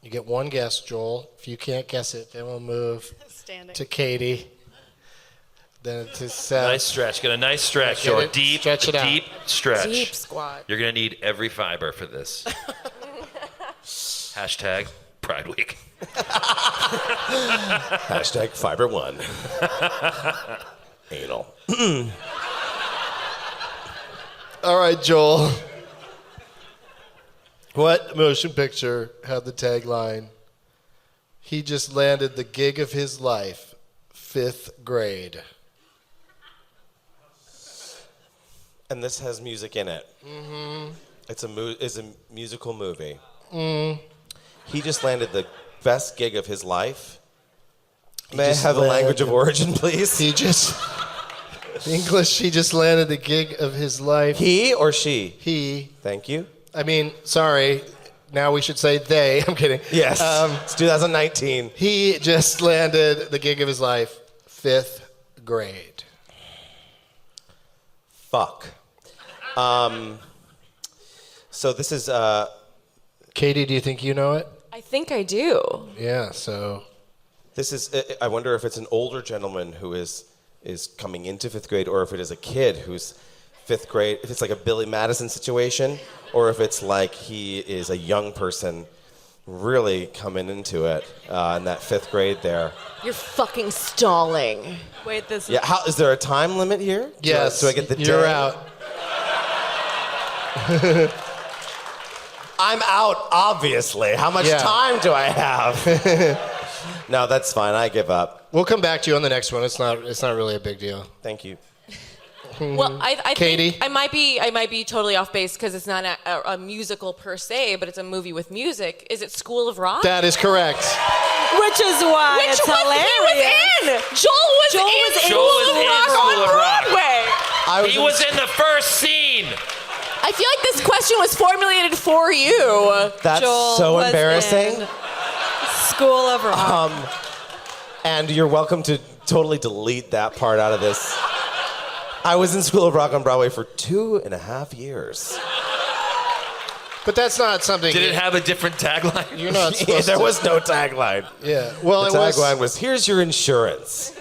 A: You get one guess, Joel. If you can't guess it, then we'll move
D: Standing.
A: to Katie. Then to Seth.
F: Nice stretch. Get a nice stretch.
A: Get
F: Or
A: it?
F: deep,
A: Stretch it out.
F: deep stretch.
E: Deep squat.
F: You're gonna need every fiber for this. Hashtag Pride Week.
G: Hashtag Fiber One. Anal.
A: All right, Joel. What motion picture had the tagline, "He just landed the gig of his life, 5th grade"?
G: And this has music in it. Mm-hmm. It's a musical movie. He just landed the best gig of his life. May I
A: just
G: have a language
A: landed-
G: of origin, please?
A: He just, English, he just landed the gig of his life.
G: He or she?
A: He,
G: Thank you.
A: I mean, sorry, now we should say they. I'm kidding.
G: Yes. It's 2019.
A: He just landed the gig of his life, 5th grade.
G: Fuck. So this is
A: Katie, do you think you know it?
E: I think I do.
A: Yeah, so
G: this is. I wonder if it's an older gentleman who is coming into 5th grade, or if it is a kid who's 5th grade. If it's like a Billy Mattison situation, or if it's like he is a young person really coming into it in that 5th grade there.
E: You're fucking stalling.
D: Wait, this
G: Yeah. How is there a time limit here?
A: yes,
G: Do I get the
A: you're
G: day?
A: out.
G: I'm out, obviously. How much
A: Yeah.
G: time do I have? No, that's fine. I give up.
A: We'll come back to you on the next one. It's not really a big deal.
G: Thank you.
E: Well, I
A: Katie?
E: think I might be totally off base because it's not a musical per se, but it's a movie with music. Is it School of Rock?
A: That is correct.
I: Which is why
E: Which
I: it's
E: one
I: hilarious.
E: he was in. Joel was in
F: Joel was
E: School of
F: in
E: Rock
F: School
E: on
F: of Rock.
E: Broadway.
F: He was in the first scene.
E: I feel like this question was formulated for you.
G: That's
I: Joel
G: so
I: was
G: embarrassing.
I: in School of Rock.
G: And you're welcome to totally delete that part out of this. I was in School of Rock on Broadway for 2.5 years.
A: But that's not something.
F: Did it have a different tagline?
A: You're not supposed
G: There
A: to.
G: was no tagline.
A: Yeah. Well,
G: The
A: it was.
G: tagline was, "Here's your insurance."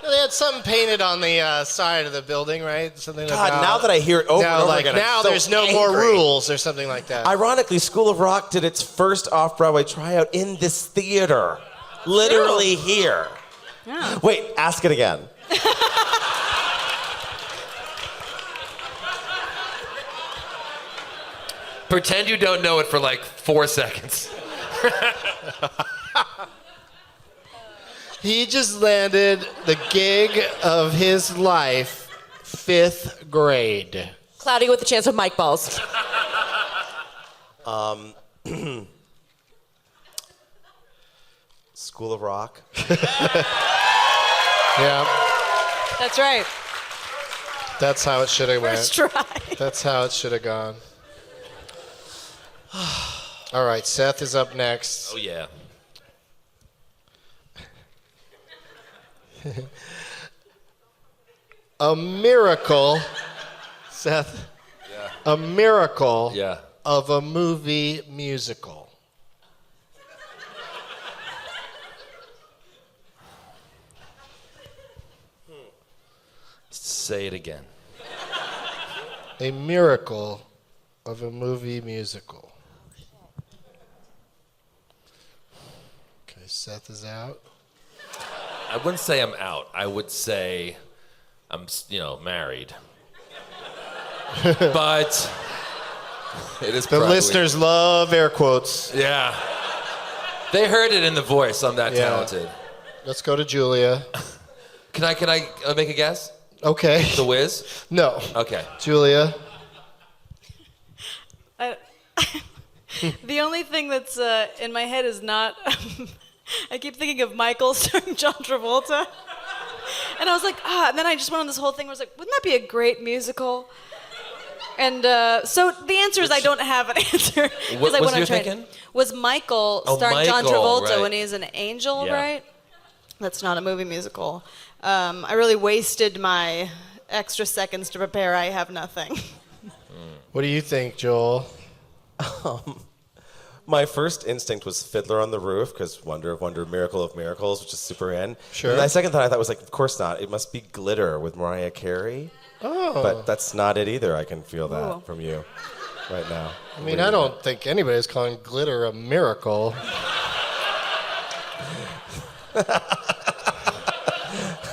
A: They had something painted on the side of the building, right? Something
G: God,
A: about.
G: now that I hear it over
A: now,
G: and over
A: like
G: again, I'm
A: now,
G: so
A: there's no more
G: angry.
A: rules or something like that.
G: Ironically, School of Rock did its first off-Broadway tryout in this theater. Literally here.
I: Yeah.
G: Wait, ask it again.
F: Pretend you don't know it for like 4 seconds.
A: He just landed the gig of his life, 5th grade.
E: Cloudy with a chance of Mike balls.
G: School of Rock.
A: Yeah.
I: That's right.
A: That's how it should have went.
I: First try.
A: That's how it should have gone. All right, Seth is up next.
F: Oh yeah.
A: A miracle, Seth.
F: Yeah.
A: A miracle
F: Yeah.
A: of a movie musical.
F: Say it again.
A: A miracle of a movie musical. Okay, Seth is out.
F: I wouldn't say I'm out. I would say I'm, married. But it is
A: The
F: Pride
A: listeners love air quotes.
F: Week. Yeah. They heard it in the voice. I'm that
A: Yeah.
F: talented.
A: Let's go to Julia.
F: Can I make a guess?
A: Okay.
F: The Wiz?
A: No.
F: Okay.
A: Julia?
D: The only thing that's in my head is not. I keep thinking of Michael starring John Travolta. And I was like, and then I just went on this whole thing where I was like, wouldn't that be a great musical? And so the answer is I don't have an answer.
F: What was you
D: trying.
F: thinking?
D: Was Michael starring John
F: Michael,
D: Travolta
F: right.
D: when he's an angel,
F: Yeah.
D: right? That's not a movie musical. I really wasted my extra seconds to prepare. I have nothing.
A: What do you think, Joel?
G: My first instinct was Fiddler on the Roof, because Wonder of Wonder, Miracle of Miracles, which is super in.
A: Sure.
G: And my second thought I thought was like, of course not. It must be Glitter with Mariah Carey.
A: Oh.
G: But that's not it either. I can feel that
D: Ooh.
G: from you right now.
A: I mean, I don't think anybody's calling glitter a miracle.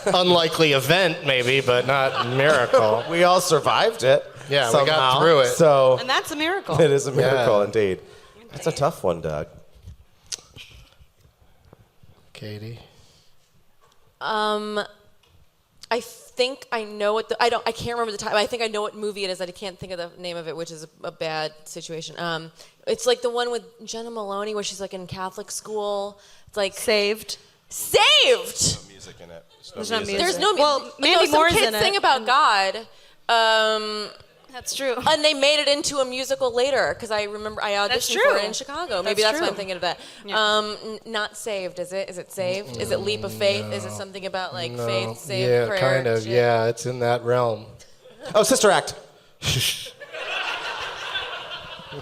A: Unlikely event, maybe, but not miracle.
G: We all survived it.
A: Yeah,
G: somehow.
A: we got through it.
G: So
D: And that's a miracle.
G: it is a miracle
A: Yeah.
G: indeed. That's a tough one, Doug.
A: Katie?
E: I think I know what I can't remember the title. I think I know what movie it is. I can't think of the name of it, which is a bad situation. It's like the one with Jenna Maloney where she's like in Catholic school. It's like
D: Saved.
E: Saved.
G: Music in it.
D: There's no music.
E: There's no
D: Well, Mandy
E: some
D: Moore's
E: kids
D: in it.
E: sing about God.
D: That's true.
E: And they made it into a musical later because I remember I auditioned for
D: true.
E: it in Chicago. Maybe
D: That's
E: that's why
D: true.
E: I'm thinking of that.
D: Yeah.
E: Not Saved, is it? Is it Saved? Is it Leap of Faith? Is it something about like faith, saved,
A: yeah,
E: prayer?
A: kind of.
E: shit?
A: Yeah, it's in that realm.
G: Oh, Sister Act.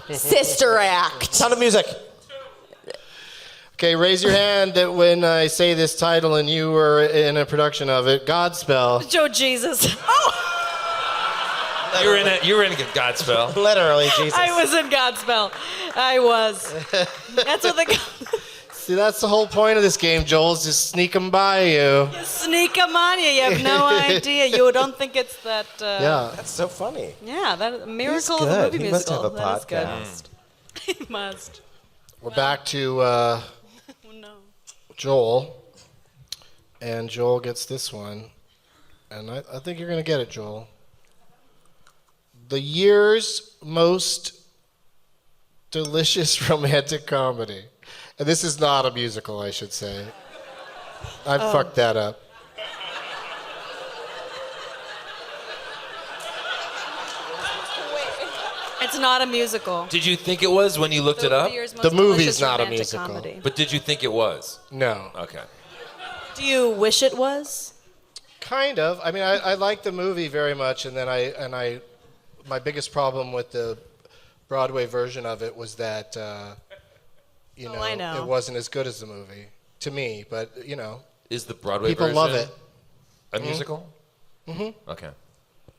E: Sister Act.
G: Sound of Music.
A: Okay, raise your hand when I say this title and you were in a production of it. Godspell.
D: Joe Jesus. Oh,
F: You were in it. You were in Godspell.
G: Literally, Jesus.
D: I was in Godspell. I was. That's what they
A: See, that's the whole point of this game, Joel, is just sneak them by you.
D: sneak them on you. You have no idea. You don't think it's that.
A: Yeah.
G: That's so funny.
D: Yeah, that
G: He's
D: miracle of a
G: good.
D: movie
G: He must
D: musical.
G: have a
D: That is good.
G: podcast.
D: He must.
A: We're back to
D: Oh no.
A: Joel. And Joel gets this one. And I think you're going to get it, Joel. The year's most delicious romantic comedy. And this is not a musical, I should say. I fucked that up.
D: It's not a musical.
F: Did you think it was when you looked it up?
D: year's most
A: The movie's
D: delicious
A: not a
D: romantic
A: musical.
D: comedy.
F: But did you think it was?
A: No.
F: Okay.
D: Do you wish it was?
A: Kind of. I mean, I like the movie very much, and then my biggest problem with the Broadway version of it was that,
D: I know.
A: it wasn't as good as the movie to me. But
F: Is the Broadway
A: people
F: version
A: love it.
F: a musical? Mm-hmm. Okay.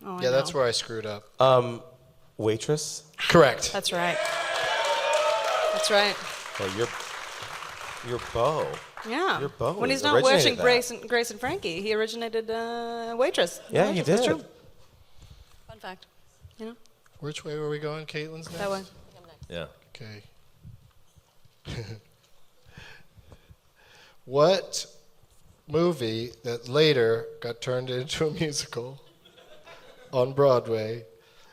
D: Oh, I
A: Yeah, that's
D: know.
A: where I screwed up.
G: Waitress.
A: Correct.
D: That's right. That's right.
G: Oh, your beau.
D: Yeah.
G: Your beau
D: When he's
G: originated
D: not watching
G: that.
D: Grace and Frankie, he originated Waitress.
G: Yeah, he
D: That's
G: did.
D: true. Fun fact.
A: Which way were we going? Caitlin's next?
D: That way.
F: Yeah.
A: Okay. What movie that later got turned into a musical on Broadway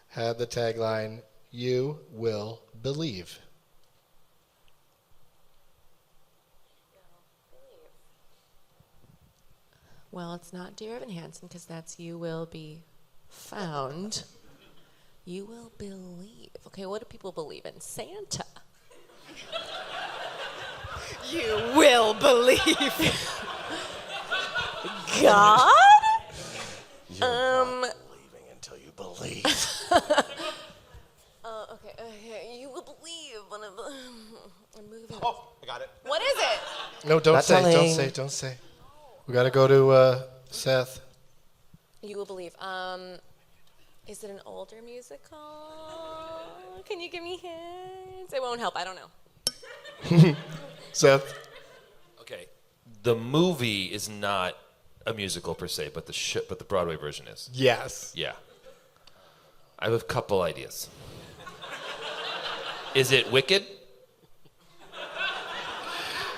A: had the tagline, "You will believe"?
E: Well, it's not Dear Evan Hansen because that's You Will Be Found. You will believe. Okay, what do people believe in? Santa.
D: You will believe.
E: God?
G: Believing until you believe.
E: Okay. You will believe when I'm moving.
G: Oh, I got it.
E: What is it?
A: No, don't
G: Not
A: say, don't
G: telling.
A: say, don't say. We got to go to Seth.
E: You will believe. Is it an older musical? Can you give me hints? It won't help. I don't know.
A: Seth.
F: Okay. The movie is not a musical per se, but the Broadway version is.
A: Yes.
F: Yeah. I have a couple ideas. Is it Wicked?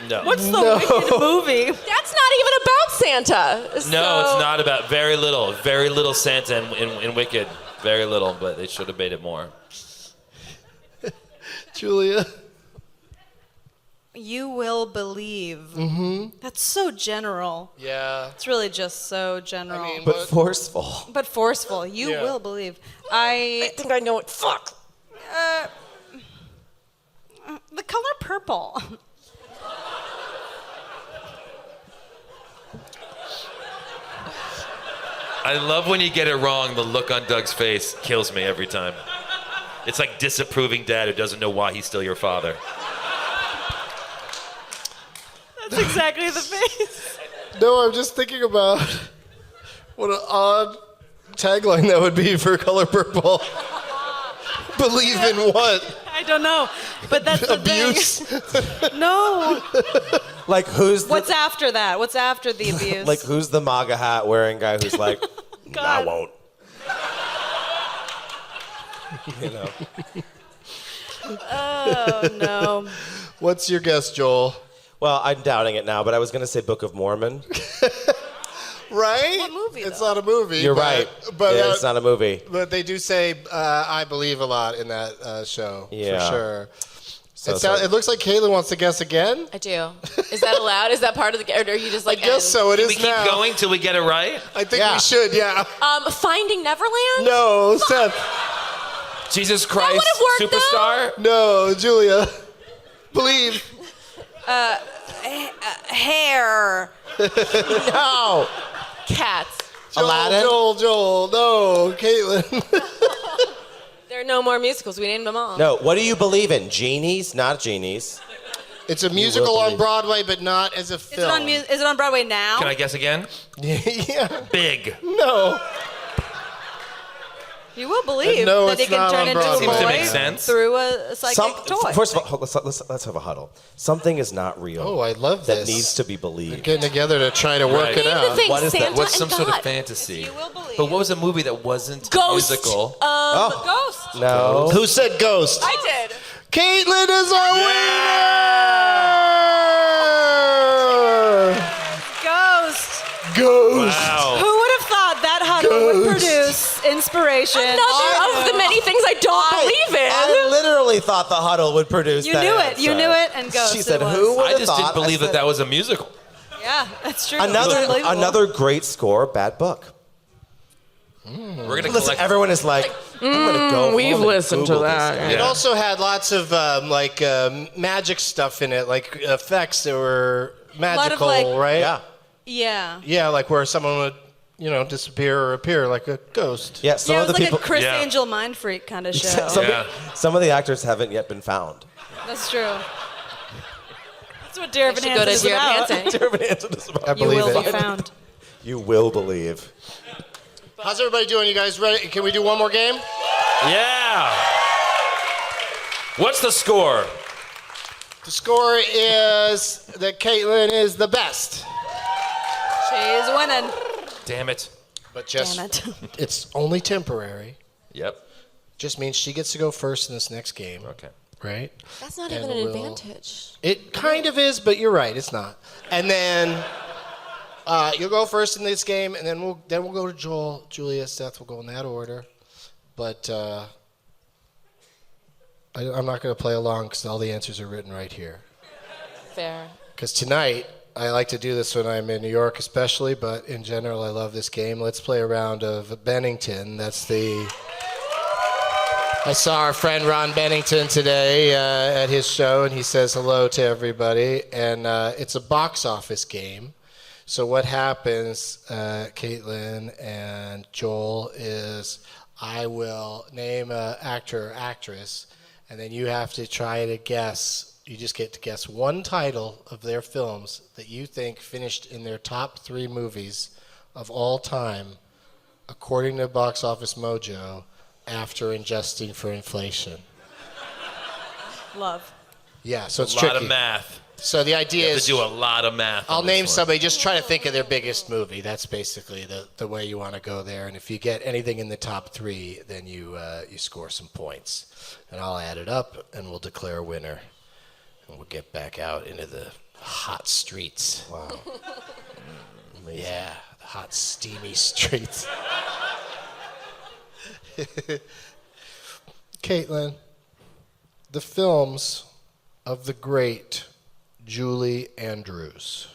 F: No.
I: What's the Wicked movie?
E: That's not even about Santa.
F: No,
E: So-
F: it's not about very little Santa in Wicked. Very little, but they should have made it more.
A: Julia?
D: You will believe. Mm-hmm. That's so general.
A: Yeah.
D: It's really just so general.
A: I mean,
G: But forceful.
D: but forceful. You
A: Yeah.
D: will believe. I
E: think I know it. Fuck.
D: the color purple.
F: I love when you get it wrong. The look on Doug's face kills me every time. It's like disapproving dad who doesn't know why he's still your father.
I: That's exactly the face.
A: No, I'm just thinking about what an odd tagline that would be for Color Purple. Believe in what?
I: I don't know, but that's the
A: Abuse?
I: thing. No.
G: Like who's the,
D: What's after that? What's after the abuse?
G: like who's the MAGA hat wearing guy who's like, I won't. You know.
D: Oh no.
A: What's your guess, Joel?
G: Well, I'm doubting it now, but I was going to say Book of Mormon.
A: Right?
D: What movie,
A: It's
D: though?
A: not a movie.
G: You're
A: but,
G: right.
A: But,
G: It's not a movie.
A: But they do say I believe a lot in that show.
G: Yeah.
A: For sure.
G: So
A: It looks like Katlyn wants to guess again.
E: I do. Is that allowed? Is that part of the game? Or are you just like?
A: I guess so. It
F: We
A: is
F: keep
A: now.
F: going till we get it right.
A: I think
G: Yeah.
A: we should, yeah.
E: Finding Neverland.
A: No, Seth.
F: Jesus Christ,
E: would've worked,
F: superstar.
A: No, Julia. Believe.
D: Hair.
G: No.
E: Cats.
G: Aladdin?
A: Joel. No, Katlyn.
E: There are no more musicals. We named them all.
G: No, what do you believe in? Genies? Not genies.
A: It's a musical
G: will
A: on
G: believe.
A: Broadway, but not as a
D: Is it
A: film.
D: on is it on Broadway now?
F: Can I guess again?
A: Yeah.
F: Big.
A: No.
D: You will believe
A: No,
D: that
A: it's
D: he can
A: not
D: turn
A: on
D: into a
A: Broadway.
F: Seems to
D: boy
F: make sense.
D: through a psychic toy.
G: First of all, let's have a huddle. Something is not real.
A: Oh, I love
G: that
A: this.
G: needs to be believed.
A: Getting together to try to work
F: Right.
A: it
E: Name the
A: out.
E: thing.
G: What is that?
E: Santa
F: What's some
E: and
F: sort of
E: God.
F: fantasy?
D: You will believe.
F: But what was a movie that wasn't
E: Ghost.
F: musical?
D: Ghost.
G: No.
A: Who said ghost?
E: I did.
A: Katlyn is our winner!
D: Ghost.
A: Ghost.
F: Wow.
I: Who would have thought that huddle would
A: Ghost.
I: produce inspiration?
E: Another of the many things I don't believe in.
G: I literally thought the huddle would produce
D: You
G: that
D: knew it. You
G: answer.
D: knew it. And Ghost.
G: She said,
D: it was.
G: "Who would
F: I
G: have
F: just
G: thought?"
F: didn't believe
G: I said,
F: that was a musical.
D: Yeah, that's true. It's
G: Another
D: unbelievable.
G: great score, bad book.
F: We're gonna
G: Listen,
F: collect.
G: everyone is like, I'm gonna go.
E: we've
G: home and
E: listened to
G: Google this
E: that,
G: guy.
A: It also had lots of magic stuff in it, like effects that were magical,
D: like-
A: right?
G: Yeah,
D: Yeah.
A: Yeah, like where someone would, disappear or appear like a ghost.
G: yeah. Some
D: Yeah, it
G: of
D: was
G: the
D: like
G: people,
D: a Chris
F: Yeah.
D: Angel Mind Freak kind of show.
G: some of the actors haven't yet been found.
D: That's true.
I: That's what Dear
E: I
I: Evan
E: should go to
I: Hansen is
E: Dear
I: about.
E: Evan Hansen.
A: I
D: You
A: believe
D: will
A: it.
D: be found.
G: You will believe.
A: How's everybody doing? You guys ready? Can we do one more game?
F: Yeah. What's the score?
A: The score is that Katlyn is the best.
D: She's winning.
F: Damn it.
A: But just,
D: Damn it.
A: it's only temporary.
F: Yep.
A: Just means she gets to go first in this next game.
F: Okay.
A: Right?
E: That's not
A: And
E: even an
A: we'll-
E: advantage.
A: It kind of is, but you're right. It's not. And then you'll go first in this game, and then we'll go to Joel, Julia, Seth. We'll go in that order. But I'm not going to play along because all the answers are written right here.
E: Fair.
A: Because tonight, I like to do this when I'm in New York especially, but in general, I love this game. Let's play a round of Bennington. I saw our friend Ron Bennington today at his show, and he says hello to everybody. And it's a box office game. So what happens, Katlyn and Joel, is I will name an actor or actress, and then you have to try to guess. You just get to guess one title of their films that you think finished in their top 3 movies of all time, according to Box Office Mojo, after adjusting for inflation.
I: Love.
A: Yeah, so it's
F: A
A: tricky.
F: lot of math.
A: So the idea
F: You have
A: is
F: to do a lot of math.
A: I'll
F: on this
A: name
F: one.
A: somebody. Just try to think of their biggest movie. That's basically the way you want to go there. And if you get anything in the top 3, then you score some points. And I'll add it up, and we'll declare a winner. And we'll get back out into the Hot streets. Wow. Yeah, hot, steamy streets. Katlyn, the films of the great Julie Andrews.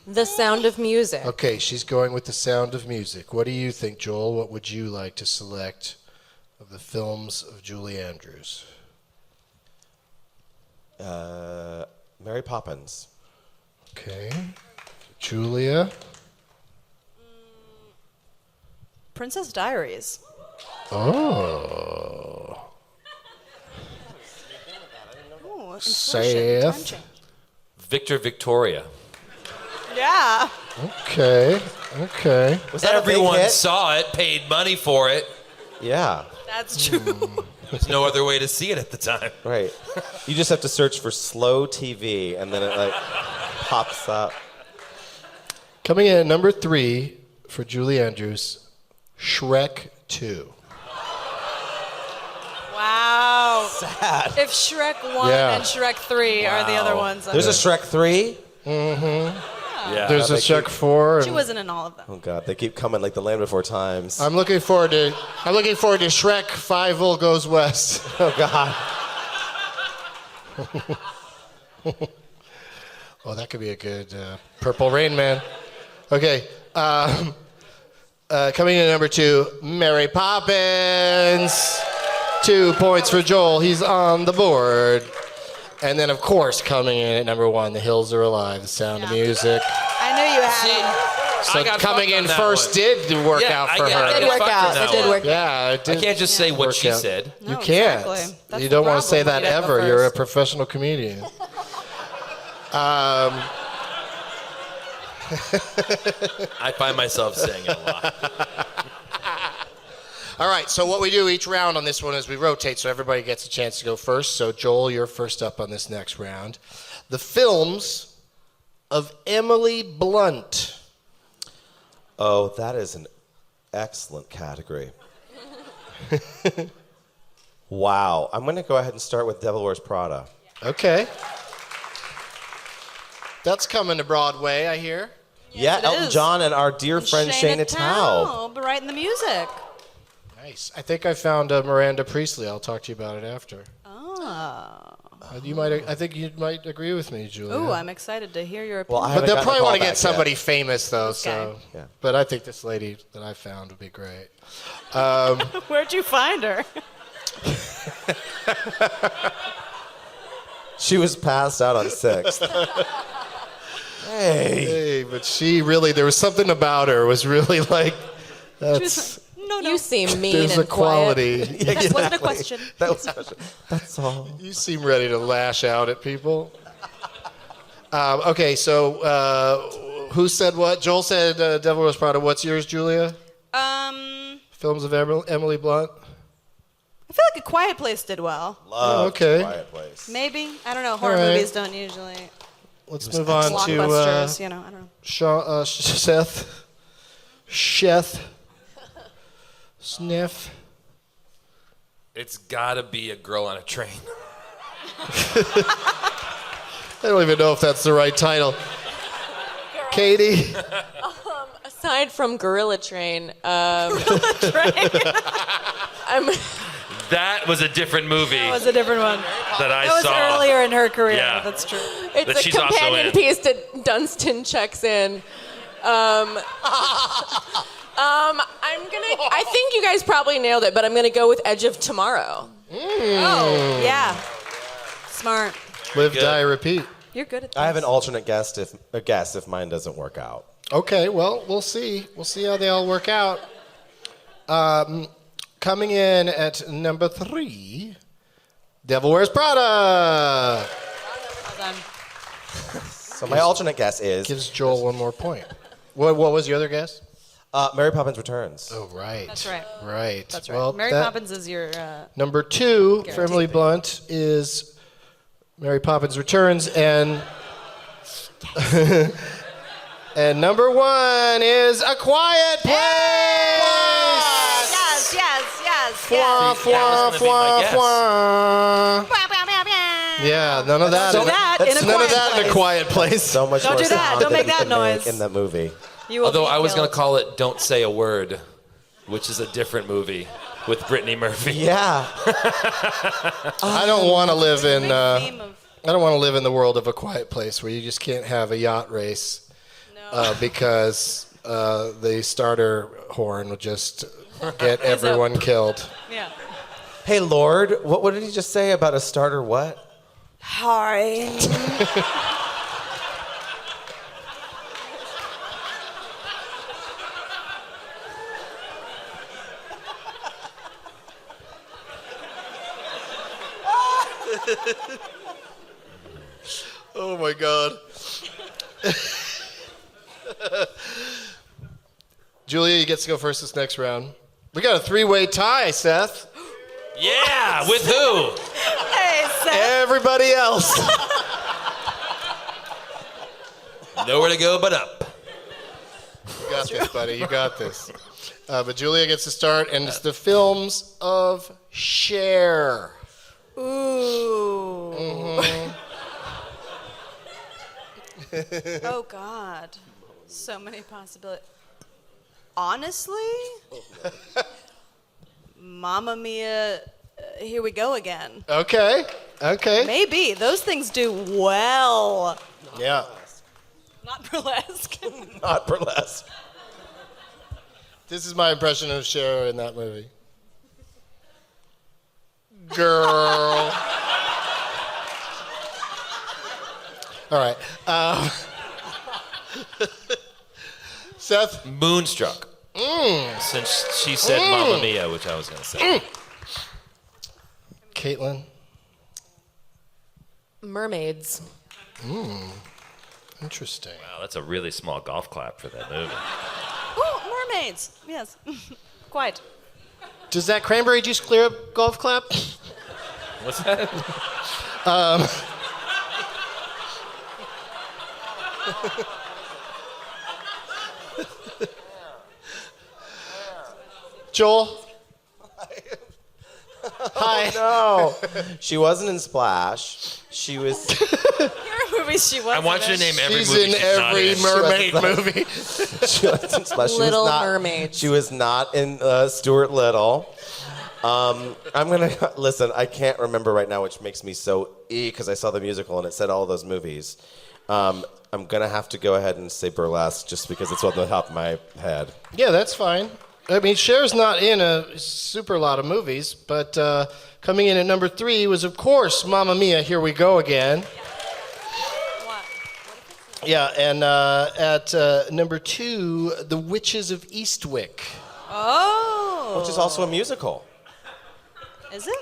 E: The Sound of Music.
A: Okay, she's going with The Sound of Music. What do you think, Joel? What would you like to select of the films of Julie Andrews?
G: Mary Poppins.
A: Okay. Julia?
I: Princess Diaries.
A: Oh.
I: Ooh, inflation, time
A: Seth?
I: change.
F: Victor Victoria.
I: Yeah.
A: Okay.
G: Was that a big
F: Everyone
G: hit?
F: saw it, paid money for it.
G: Yeah,
I: That's true.
F: There's no other way to see it at the time.
G: right. You just have to search for slow TV, and then it like pops up.
A: Coming in at number 3 for Julie Andrews, Shrek 2.
I: Wow.
G: Sad.
I: If Shrek 1
A: Yeah.
I: and Shrek 3 are the other ones.
G: There's a Shrek 3.
F: Yeah.
A: There's a
G: they
A: Shrek 4.
I: She
A: And
I: wasn't in all of them.
G: Oh God, they keep coming like the Land Before Times.
A: I'm looking forward to Shrek 5 Goes West.
G: Oh God.
A: Oh, that could be a good Purple Rain Man. Okay. Coming in at number 2, Mary Poppins. 2 points for Joel. He's on the board. And then, of course, coming in at number 1, The Hills Are Alive, The Sound of Music.
I: I knew you had them.
A: So
F: I got
A: coming
F: fucked
A: in
F: on that
A: first
F: one.
A: did work
F: Yeah,
A: out
F: I
A: for
F: got-
A: her.
F: I
E: It did
F: got
E: work
F: fucked on
E: out.
F: that
E: It did
F: one.
E: work out.
A: Yeah, it
F: I
A: did.
F: can't just say what
A: work
F: she
A: out.
F: said.
A: You
I: No,
A: can't.
I: exactly. That's
A: You
I: the
A: don't want to say
I: problem.
A: that
I: You gotta go
A: ever. You're a
I: first.
A: professional comedian.
F: I find myself saying it a lot.
A: All right, so what we do each round on this one is we rotate so everybody gets a chance to go first. So, Joel, you're first up on this next round. The films of Emily Blunt.
G: Oh, that is an excellent category. Wow. I'm going to go ahead and start with Devil Wears Prada.
A: Okay. That's coming to Broadway, I hear.
G: Yeah,
I: it
G: Elton
I: is.
G: John and our dear friend Shayna Taub.
I: Taub, but right in the music.
A: Nice. I think I found Miranda Priestley. I'll talk to you about it after.
I: Oh.
A: I think you might agree with me, Julia.
I: Ooh, I'm excited to hear your
G: Well,
I: opinion.
G: I
A: But
G: haven't
A: they'll
G: gotten a
A: probably
G: call
A: want to
G: back
A: get
G: yet.
A: somebody famous, though. So,
G: Yeah.
A: But I think this lady that I found would be great.
I: Where'd you find her?
G: She was passed out on 6th. Hey.
A: Hey, but she really, there was something about her was really like, that's,
I: No,
E: You seem mean
A: there's
E: and
A: a quality.
I: That wasn't a question.
G: That's all.
A: You seem ready to lash out at people. Okay, so who said what? Joel said Devil Wears Prada. What's yours, Julia? Films of Emily Blunt?
I: I feel like A Quiet Place did well.
G: Love
A: okay.
G: Quiet Place.
I: Maybe. I don't know. Horror
A: right.
I: movies don't usually.
A: Let's move on to
I: Blockbusters, you know, I don't know.
A: Seth. Sniff.
F: It's gotta be A Girl on a Train.
A: I don't even know if that's the right title. Katie?
E: Aside from Gorilla Train,
F: That was a different movie
I: That was a different one.
F: that I
I: That was
F: saw.
I: earlier in her career.
F: Yeah.
I: That's true.
E: it's
F: That
E: a
F: she's also
E: companion
F: in.
E: piece to Dunstan checks in. I think you guys probably nailed it, but I'm gonna go with Edge of Tomorrow.
I: Oh, yeah. Smart.
A: Live,
F: Good.
A: die, repeat.
I: You're good at this.
G: I have an alternate guess if mine doesn't work out.
A: Okay, well, we'll see. We'll see how they all work out. Coming in at number 3, Devil Wears Prada.
G: So my alternate guess is
A: Gives Joel one more point. What was your other guess?
G: Mary Poppins Returns.
A: Oh, right.
I: That's right.
A: Right.
I: That's right.
A: Well,
I: Mary
A: that-
I: Poppins is your.
A: Number 2 for Emily Blunt is Mary Poppins Returns, and and number 1 is A Quiet Place.
I: Yes, yes, yes,
A: Fwah,
I: yes.
F: That was
A: fwah,
F: gonna be my
A: fwah,
F: guess.
A: fwah. Yeah, none of that.
I: Don't do that in a
A: None of
I: quiet
A: that in a
I: place.
A: quiet place.
G: So much
I: Don't
G: more
I: do that.
G: sound
I: Don't make
G: than
I: that
G: you can make
I: noise.
G: in that movie.
I: You will
F: Although
I: be
F: I was going to
I: killed.
F: call it Don't Say a Word, which is a different movie with Brittany Murphy.
G: Yeah.
A: I don't want to live in.
D: Big theme of
A: I don't want to live in the world of A Quiet Place where you just can't have a yacht race because the starter horn will just get everyone killed.
I: Yeah.
G: Hey, Lord, what did he just say about a starter what?
I: Hi.
A: Oh my God. Julia, you get to go first this next round. We got a three-way tie, Seth.
F: Yeah, with who?
I: Hey, Seth.
A: Everybody else.
F: Nowhere to go but up.
A: You got this, buddy. You got this. But Julia gets to start, and it's the films of Cher.
I: Ooh.
A: Mm-hmm.
D: oh God, so many possibilities. Honestly, Mamma Mia, Here We Go Again.
A: Okay.
D: Maybe those things do well.
A: Yeah.
D: Not burlesque.
G: Not burlesque.
A: This is my impression of Cher in that movie. Girl. All right. Seth?
F: Moonstruck. Since she said Mamma Mia, which I was going to say.
A: Caitlin?
E: Mermaids.
A: Interesting.
F: Wow, that's a really small golf clap for that movie.
D: Oh, mermaids. Yes. Quite.
A: Does that cranberry juice clear up golf clap?
F: What's that?
A: Joel? Hi.
G: No. She wasn't in Splash. She was.
D: Here are movies she was.
F: I want you to name every
A: She's
F: movie
A: in
F: she's not
A: every
F: in.
A: mermaid movie.
G: She wasn't in Splash. She
E: Little
G: was not,
E: Mermaid.
G: She was not in Stuart Little. I'm gonna listen. I can't remember right now, which makes me so because I saw the musical and it said all those movies. I'm gonna have to go ahead and say Burlesque just because it's on the top of my head.
A: Yeah, that's fine. I mean, Cher's not in a super lot of movies, but coming in at number 3 was, of course, Mamma Mia, Here We Go Again. Yeah, and at number 2, The Witches of Eastwick.
D: Oh.
G: Which is also a musical.
D: Is it?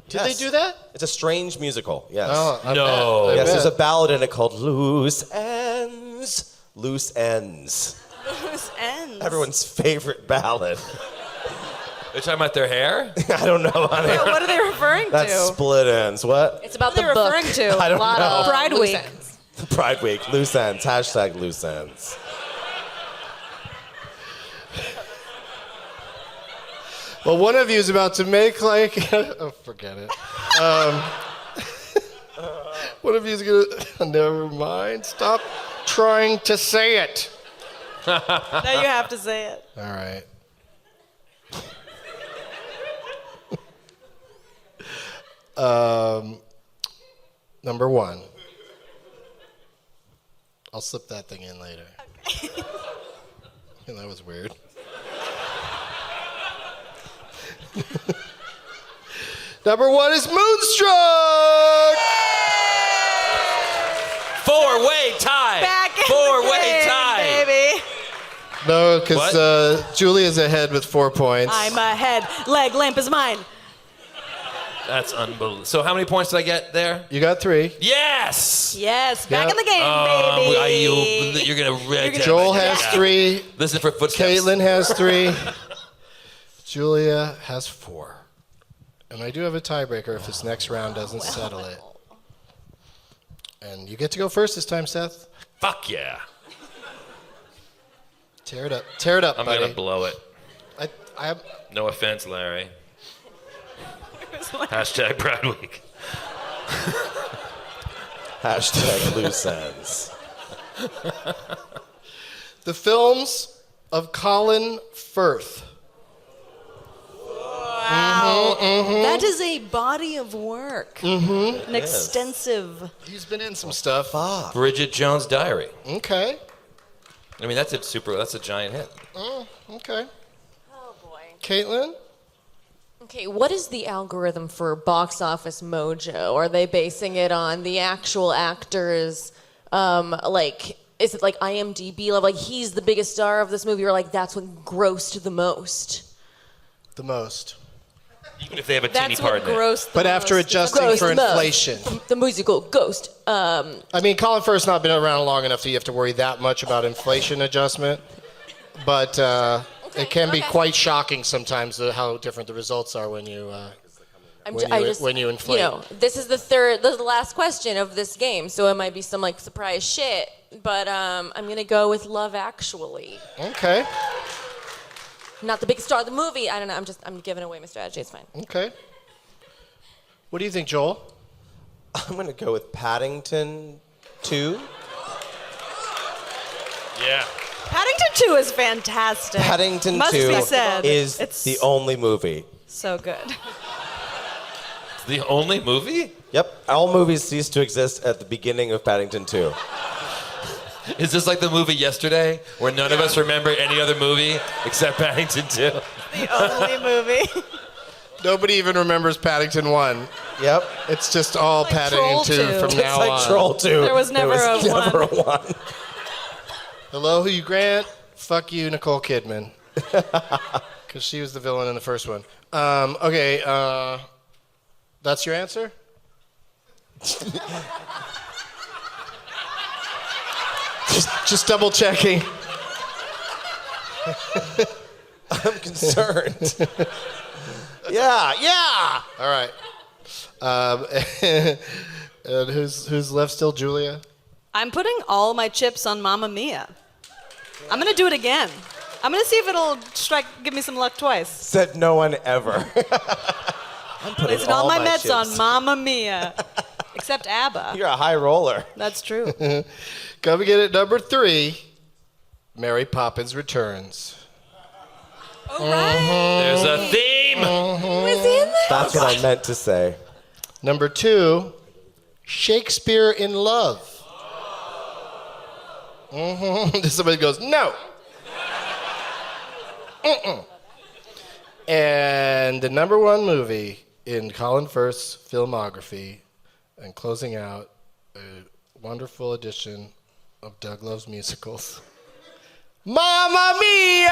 A: Did they do that?
G: It's a strange musical. Yes.
A: Oh, I
F: No.
A: bet. I
G: Yes, there's a
A: bet.
G: ballad in it called Loose Ends. Loose Ends.
D: Loose ends.
G: Everyone's favorite ballad.
F: They're talking about their hair?
G: I don't know, honey.
D: What are they referring
G: That's
D: to?
G: Split Ends. What?
E: It's about
D: What are
E: the
D: they
E: book.
D: referring to?
G: I don't
E: A lot
G: know.
E: of
D: Pride
E: loose
D: Week.
E: ends.
G: Pride Week. Loose Ends. Hashtag Loose Ends.
A: Well, one of you is about to make like... oh, forget it. One of you is going to... Never mind. Stop trying to say it.
D: Now you have to say it.
A: All right. Number 1. I'll slip that thing in later. Okay. That was weird. Number 1 is Moonstruck!
F: 4-way tie.
D: Back in
F: Four-way
D: the game,
F: tie.
D: baby.
A: No, because Julia's ahead with 4 points.
D: I'm ahead. Leg limp is mine.
F: That's unbelievable. So how many points did I get there?
A: You got 3.
F: Yes.
D: Yes, back
A: Yep.
D: in the game, baby.
F: You're gonna.
A: Joel has 3.
F: Listen for footsteps.
A: Caitlin has 3. Julia has 4. And I do have a tiebreaker if this next round doesn't settle it. And you get to go first this time, Seth.
F: Fuck yeah.
A: Tear it up. Tear it up,
F: I'm
A: buddy.
F: gonna blow it.
A: I
F: No offense, Larry. Hashtag Pride Week.
G: Hashtag loose ends.
A: The films of Colin Firth.
I: Wow. That is a body of work. An extensive.
A: He's been in some stuff.
F: Bridget Jones' Diary.
A: Okay.
F: I mean, that's a giant hit.
A: Okay.
E: Oh boy.
A: Caitlin?
E: Okay, what is the algorithm for Box Office Mojo? Are they basing it on the actual actors? Is it like IMDb level? Like he's the biggest star of this movie, or like that's what grossed the most?
A: The most.
F: Even if they have a teeny
E: That's
F: part
E: what
F: in it.
E: grossed the
A: But
E: most.
A: after adjusting
E: Grossed
A: for
E: the most.
A: inflation.
E: The musical Ghost.
A: I mean, Colin Firth's not been around long enough so you have to worry that much about inflation adjustment. But it can be quite shocking sometimes how different the results are when you when you inflate.
E: You know, this is the last question of this game, so it might be some like surprise shit. But I'm gonna go with Love Actually.
A: Okay.
E: Not the biggest star of the movie. I don't know. I'm giving away my strategy. It's fine.
A: Okay. What do you think, Joel?
G: I'm going to go with Paddington 2.
I: Paddington
F: Yeah.
I: 2 is fantastic.
G: Paddington
I: Must
G: 2
I: be said.
G: is
I: It's
G: the only movie.
I: so good.
F: It's the only movie?
G: Yep, all movies cease to exist at the beginning of Paddington 2.
F: Is this like the movie Yesterday, where none of us remember any other movie except Paddington 2?
I: The only movie.
A: Nobody even remembers Paddington 1.
G: Yep.
A: It's just all
I: Like
A: Paddington
I: Troll
A: 2
I: 2.
A: from
G: It's
A: now
G: like
A: on.
G: Troll 2.
I: There was never
G: There was
I: a
G: never
I: one.
G: a one.
A: Hello, Hugh Grant. Fuck you, Nicole Kidman. Because she was the villain in the first one. Okay, that's your answer? just double checking.
G: I'm concerned. Yeah.
A: All right. And who's left still? Julia?
D: I'm putting all my chips on Mamma Mia. I'm gonna do it again. I'm gonna see if it'll give me some luck twice.
G: Said no one ever. I'm putting
D: Placing all my bets
G: chips.
D: on Mamma Mia. Except ABBA.
G: You're a high roller.
D: That's true.
A: Coming in at number 3, Mary Poppins Returns.
D: All right.
F: There's a theme.
D: Was he in there?
G: That's what I meant to say.
A: Number 2, Shakespeare in Love. Somebody goes, no. And the number 1 movie in Colin Firth's filmography, and closing out a wonderful edition of Doug Loves Musicals, Mamma Mia!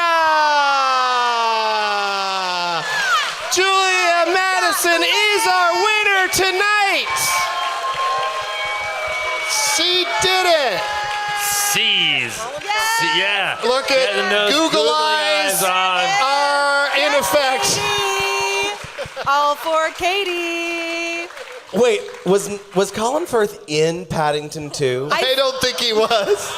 A: Julia Mattison is our winner tonight! She did it!
F: C's. Yeah.
A: Look at
F: Getting those
A: Google
F: googly
A: eyes
F: on.
A: are in effect.
I: All for Katie.
G: Wait, was Colin Firth in Paddington 2?
A: I don't think he was.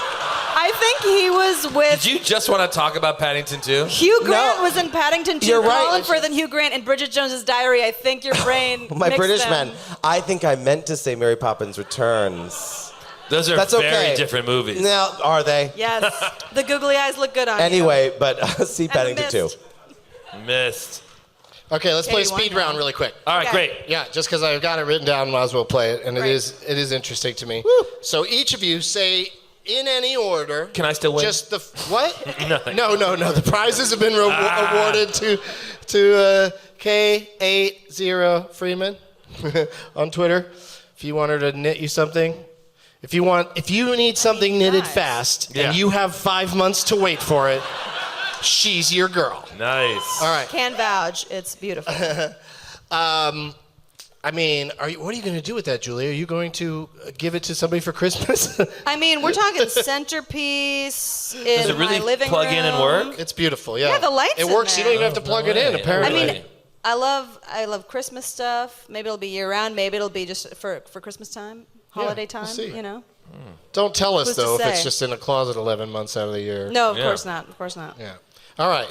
I: I think he was with
F: Did you just want to talk about Paddington 2?
I: Hugh Grant
G: No.
I: was in Paddington 2.
G: You're right.
I: Colin Firth and Hugh Grant in Bridget Jones's Diary. I think your brain
G: My
I: mixed
G: British
I: them.
G: man. I think I meant to say Mary Poppins Returns.
F: Those are
G: That's
F: very
G: okay.
F: different movies.
G: Now, are they?
I: Yes. The googly eyes look good on you.
G: Anyway, but see
I: And
G: Paddington 2.
I: missed.
F: Missed.
A: Okay, let's play a
I: Katie, one
A: speed
I: more.
A: round really quick.
F: All right,
I: Okay.
F: great.
A: Yeah, just because I've got it written down, might as well play it, and it
I: Great.
A: is interesting to me. So each of you say in any order.
F: Can I still win?
A: Just the what?
F: Nothing.
A: No. The prizes have been awarded to K80 Freeman on Twitter. If you want her to knit you something, if you need something knitted
I: nice.
A: fast,
F: Yeah.
A: and you have 5 months to wait for it, she's your girl.
F: Nice.
A: All right.
I: Can vouch. It's beautiful.
A: I mean, what are you going to do with that, Julie? Are you going to give it to somebody for Christmas?
D: I mean, we're talking centerpiece in
F: Does it really
D: my living
F: plug
D: room.
F: in and work?
A: It's beautiful, yeah.
D: Yeah, the lights
A: It
D: in
A: works. You
D: there.
A: don't even have to plug it in,
F: way.
A: apparently.
D: I
F: Really?
D: mean, I love Christmas stuff. Maybe it'll be year round. Maybe it'll be just for Christmas time, holiday
A: we'll
D: time.
A: see.
D: You know.
A: Don't tell us,
D: Who's to
A: though, if it's
D: say?
A: just in a closet 11 months out of the year.
D: No, of
F: Yeah.
D: course not. Of course not.
A: Yeah. All right.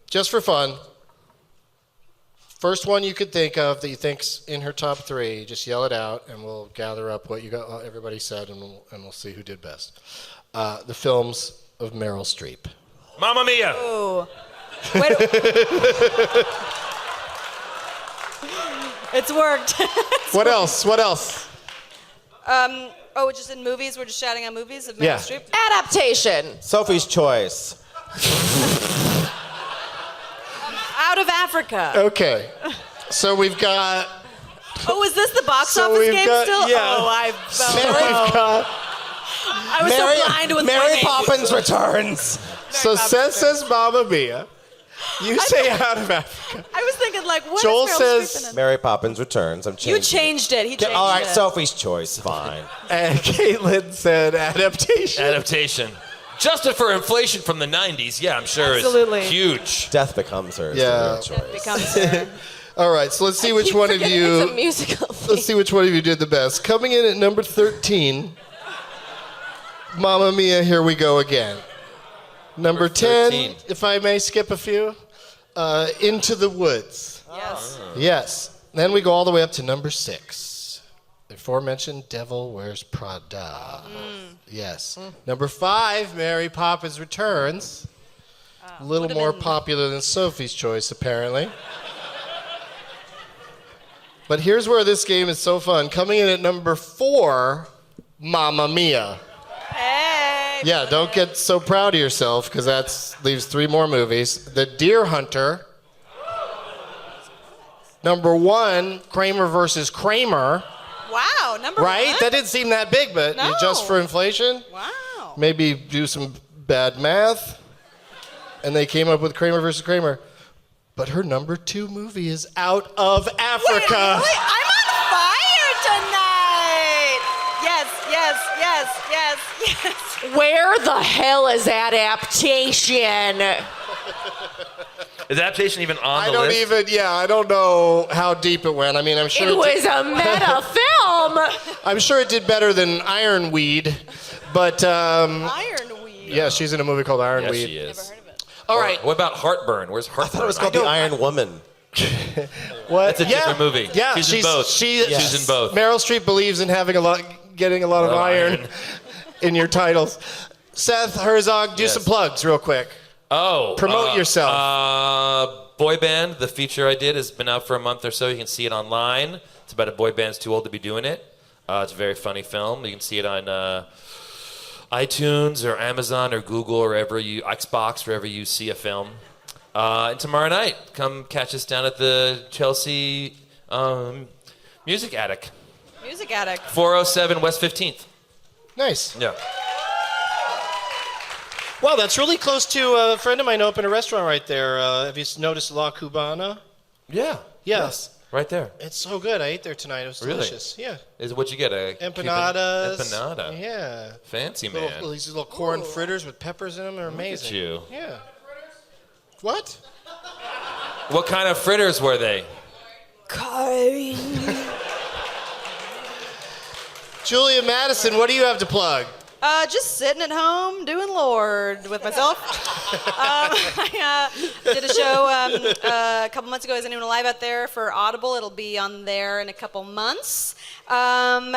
A: Just for fun, First one you could think of that you think's in her top 3, just yell it out, and we'll gather up what you got. Everybody said, and we'll see who did best. The films of Meryl Streep.
F: Mamma Mia.
D: Ooh. Wait. It's worked.
A: What else?
D: Just in movies? We're just shouting out movies of Meryl
A: Yeah.
D: Streep?
E: Adaptation.
G: Sophie's Choice.
D: Out of Africa.
A: Okay. So we've got.
D: Oh, is this the box
A: So
D: office
A: we've
D: game
A: got-
D: still?
A: yeah.
D: Oh,
A: We've got.
D: I was so blind with
G: Mary
D: pointing.
G: Poppins Returns.
A: So Seth says Mamma Mia. You say Out of Africa.
D: I was thinking, like, what
A: Joel
D: is Meryl
A: says-
D: Streep in it?
G: Mary Poppins Returns. I'm changing.
D: You changed it. He changed
G: All right,
D: it.
G: Sophie's Choice. Fine.
A: And Caitlin said adaptation.
F: Adaptation. Adjusted for inflation from the 90s, yeah, I'm sure
D: Absolutely.
F: it's huge.
G: Death Becomes Her. Is
A: Yeah.
G: the real choice.
D: Becomes her.
A: All right, so let's see which one of
E: It's a
A: you.
E: musical
A: Let's
E: thing.
A: see which one of you did the best. Coming in at number 13, Mamma Mia, Here We Go Again. Number 10,
F: 13.
A: if I may skip a few, Into the Woods.
D: Yes.
A: Yes. Then we go all the way up to number 6. The aforementioned Devil Wears Prada. Yes. Number 5, Mary Poppins Returns. A little more popular than Sophie's Choice, apparently. But here's where this game is so fun. Coming in at number 4, Mamma Mia.
D: Hey.
A: Yeah, don't get so proud of yourself, because that leaves 3 more movies. The Deer Hunter. Number 1, Kramer versus Kramer.
D: Wow, number
A: Right?
D: one?
A: That didn't seem that big, but you
D: No.
A: adjust for inflation.
D: Wow.
A: Maybe do some bad math. And they came up with Kramer versus Kramer. But her number 2 movie is Out of Africa.
D: Wait, I'm on fire tonight. Yes, yes, yes, yes, yes.
E: Where the hell is adaptation?
F: Is adaptation even on
A: I
F: the
A: don't
F: list?
A: I don't know how deep it went. I mean, I'm sure
E: It was a meta film.
A: I'm sure it did better than Ironweed. But
D: Ironweed.
A: yeah, she's in a movie called
F: Yes,
A: Ironweed.
F: she is.
A: All right.
F: What about Heartburn? Where's Heartburn?
G: I thought it was called The Iron Woman.
A: What?
F: That's a different movie.
A: Yeah,
F: She's in both. She's in both.
A: Meryl Streep believes in getting a lot of iron in your titles. Seth Herzog, do
F: Yes.
A: some plugs real quick.
F: Oh.
A: Promote yourself.
F: Boy Band, the feature I did, has been out for a month or so. You can see it online. It's about a boy band that's too old to be doing it. It's a very funny film. You can see it on iTunes or Amazon or Google or Xbox, wherever you see a film. And tomorrow night, come catch us down at the Chelsea Music Attic,
D: Music addict.
F: 407 West 15th.
A: Nice.
F: Yeah.
A: Well, that's really close to a friend of mine opened a restaurant right there. Have you noticed La Cubana?
F: Yeah.
A: Yes.
F: Right there.
A: It's so good. I ate there tonight. It was
F: Really?
A: delicious. Yeah.
F: Is what you get?
A: Empanadas.
F: Empanada.
A: Yeah.
F: Fancy, man.
A: These little corn fritters with peppers in them are amazing.
F: at you.
A: Yeah. What?
F: What kind of fritters were they?
A: Julia Mattison, what do you have to plug?
D: Just sitting at home doing Lord with myself. I did a show a couple months ago. Is anyone alive out there for Audible? It'll be on there in a couple months. And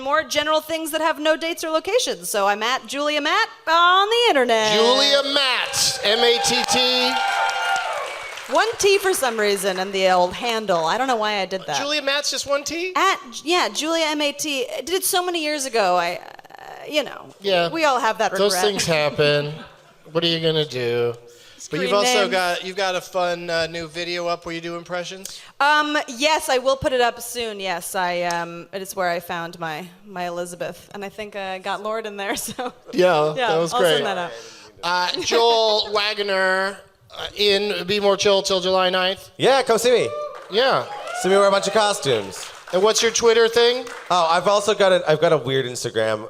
D: more general things that have no dates or locations. So I'm at Julia Matt on the internet.
A: Julia Matt, M-A-T-T.
D: One T for some reason and the old handle. I don't know why I did that.
A: Julia Matt's just one T?
D: Julia M-A-T. I did it so many years ago.
A: Yeah.
D: We all have that regret.
A: Those things happen. What are you gonna do? But you've
D: Screen
A: also
D: names.
A: got a fun new video up where you do impressions.
D: Yes, I will put it up soon. Yes, it's where I found my Elizabeth, and I think I got Lord in there. So
A: Yeah,
D: yeah,
A: that was
D: I'll
A: great.
D: send that out.
A: Joel Waggoner in Be More Chill till July 9th.
G: Yeah, come see me.
A: Yeah.
G: See me wear a bunch of costumes.
A: And what's your Twitter thing?
G: Oh, I've also got a weird Instagram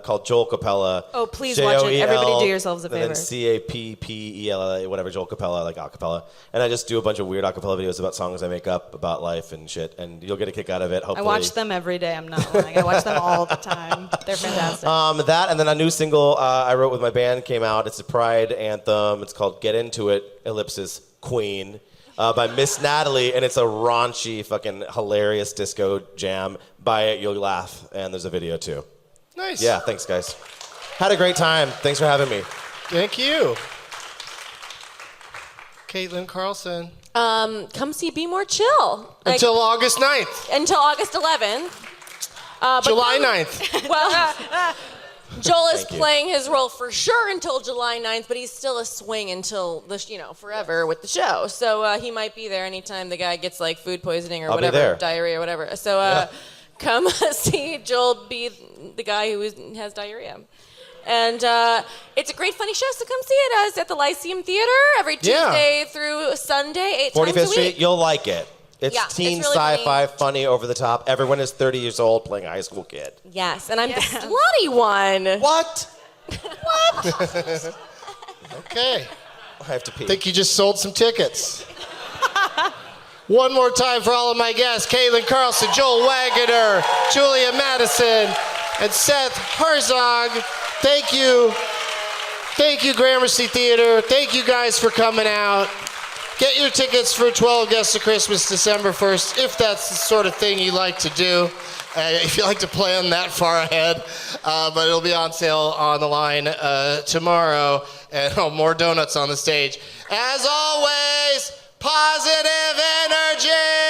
G: called Joel Capella.
D: Oh, please watch it. Everybody do yourselves a
G: And then
D: favor.
G: Cappella, whatever, Joel Capella, like acapella. And I just do a bunch of weird acapella videos about songs I make up about life and shit. And you'll get a kick out of it,
D: I
G: hopefully.
D: watch them every day. I'm not lying. I watch them all the time. They're fantastic.
G: That, and then a new single I wrote with my band came out. It's a Pride anthem. It's called Get Into It, ellipsis, Queen. by Miss Natalie, and it's a raunchy, fucking hilarious disco jam. Buy it, you'll laugh, and there's a video too.
A: Nice.
G: Yeah, thanks guys. Had a great time. Thanks for having me.
A: Thank you. Katlyn Carlson.
E: Come see Be More Chill.
A: Until August 9th.
E: Until August 11th.
A: July 9th.
E: Well, Joel is
G: Thank you.
E: playing his role for sure until July 9th, but he's still a swing until forever with the show. So he might be there anytime the guy gets like food poisoning or
G: I'll be
E: whatever,
G: there.
E: diarrhea or whatever. So come see Joel be the guy who has diarrhea. And it's a great, funny show, so come see it. It's at the Lyceum Theater every Tuesday through Sunday, 8 times a
G: 45th
E: week.
G: Street, you'll like it. It's
E: Yeah, it's
G: teen
E: really
G: sci-fi, funny, over the top. Everyone is 30 years old playing a high school kid.
E: Yes, and I'm the slutty one.
G: What?
A: Okay.
G: I have to pee.
A: I think you just sold some tickets. One more time for all of my guests, Katlyn Carlson, Joel Waggoner, Julia Mattison, and Seth Herzog. Thank you. Thank you, Gramercy Theater. Thank you guys for coming out. Get your tickets for 12 Guests of Christmas, December 1st, if that's the sort of thing you like to do. If you like to plan that far ahead. But it'll be on sale on the line tomorrow. And more donuts on the stage. As always, positive energy!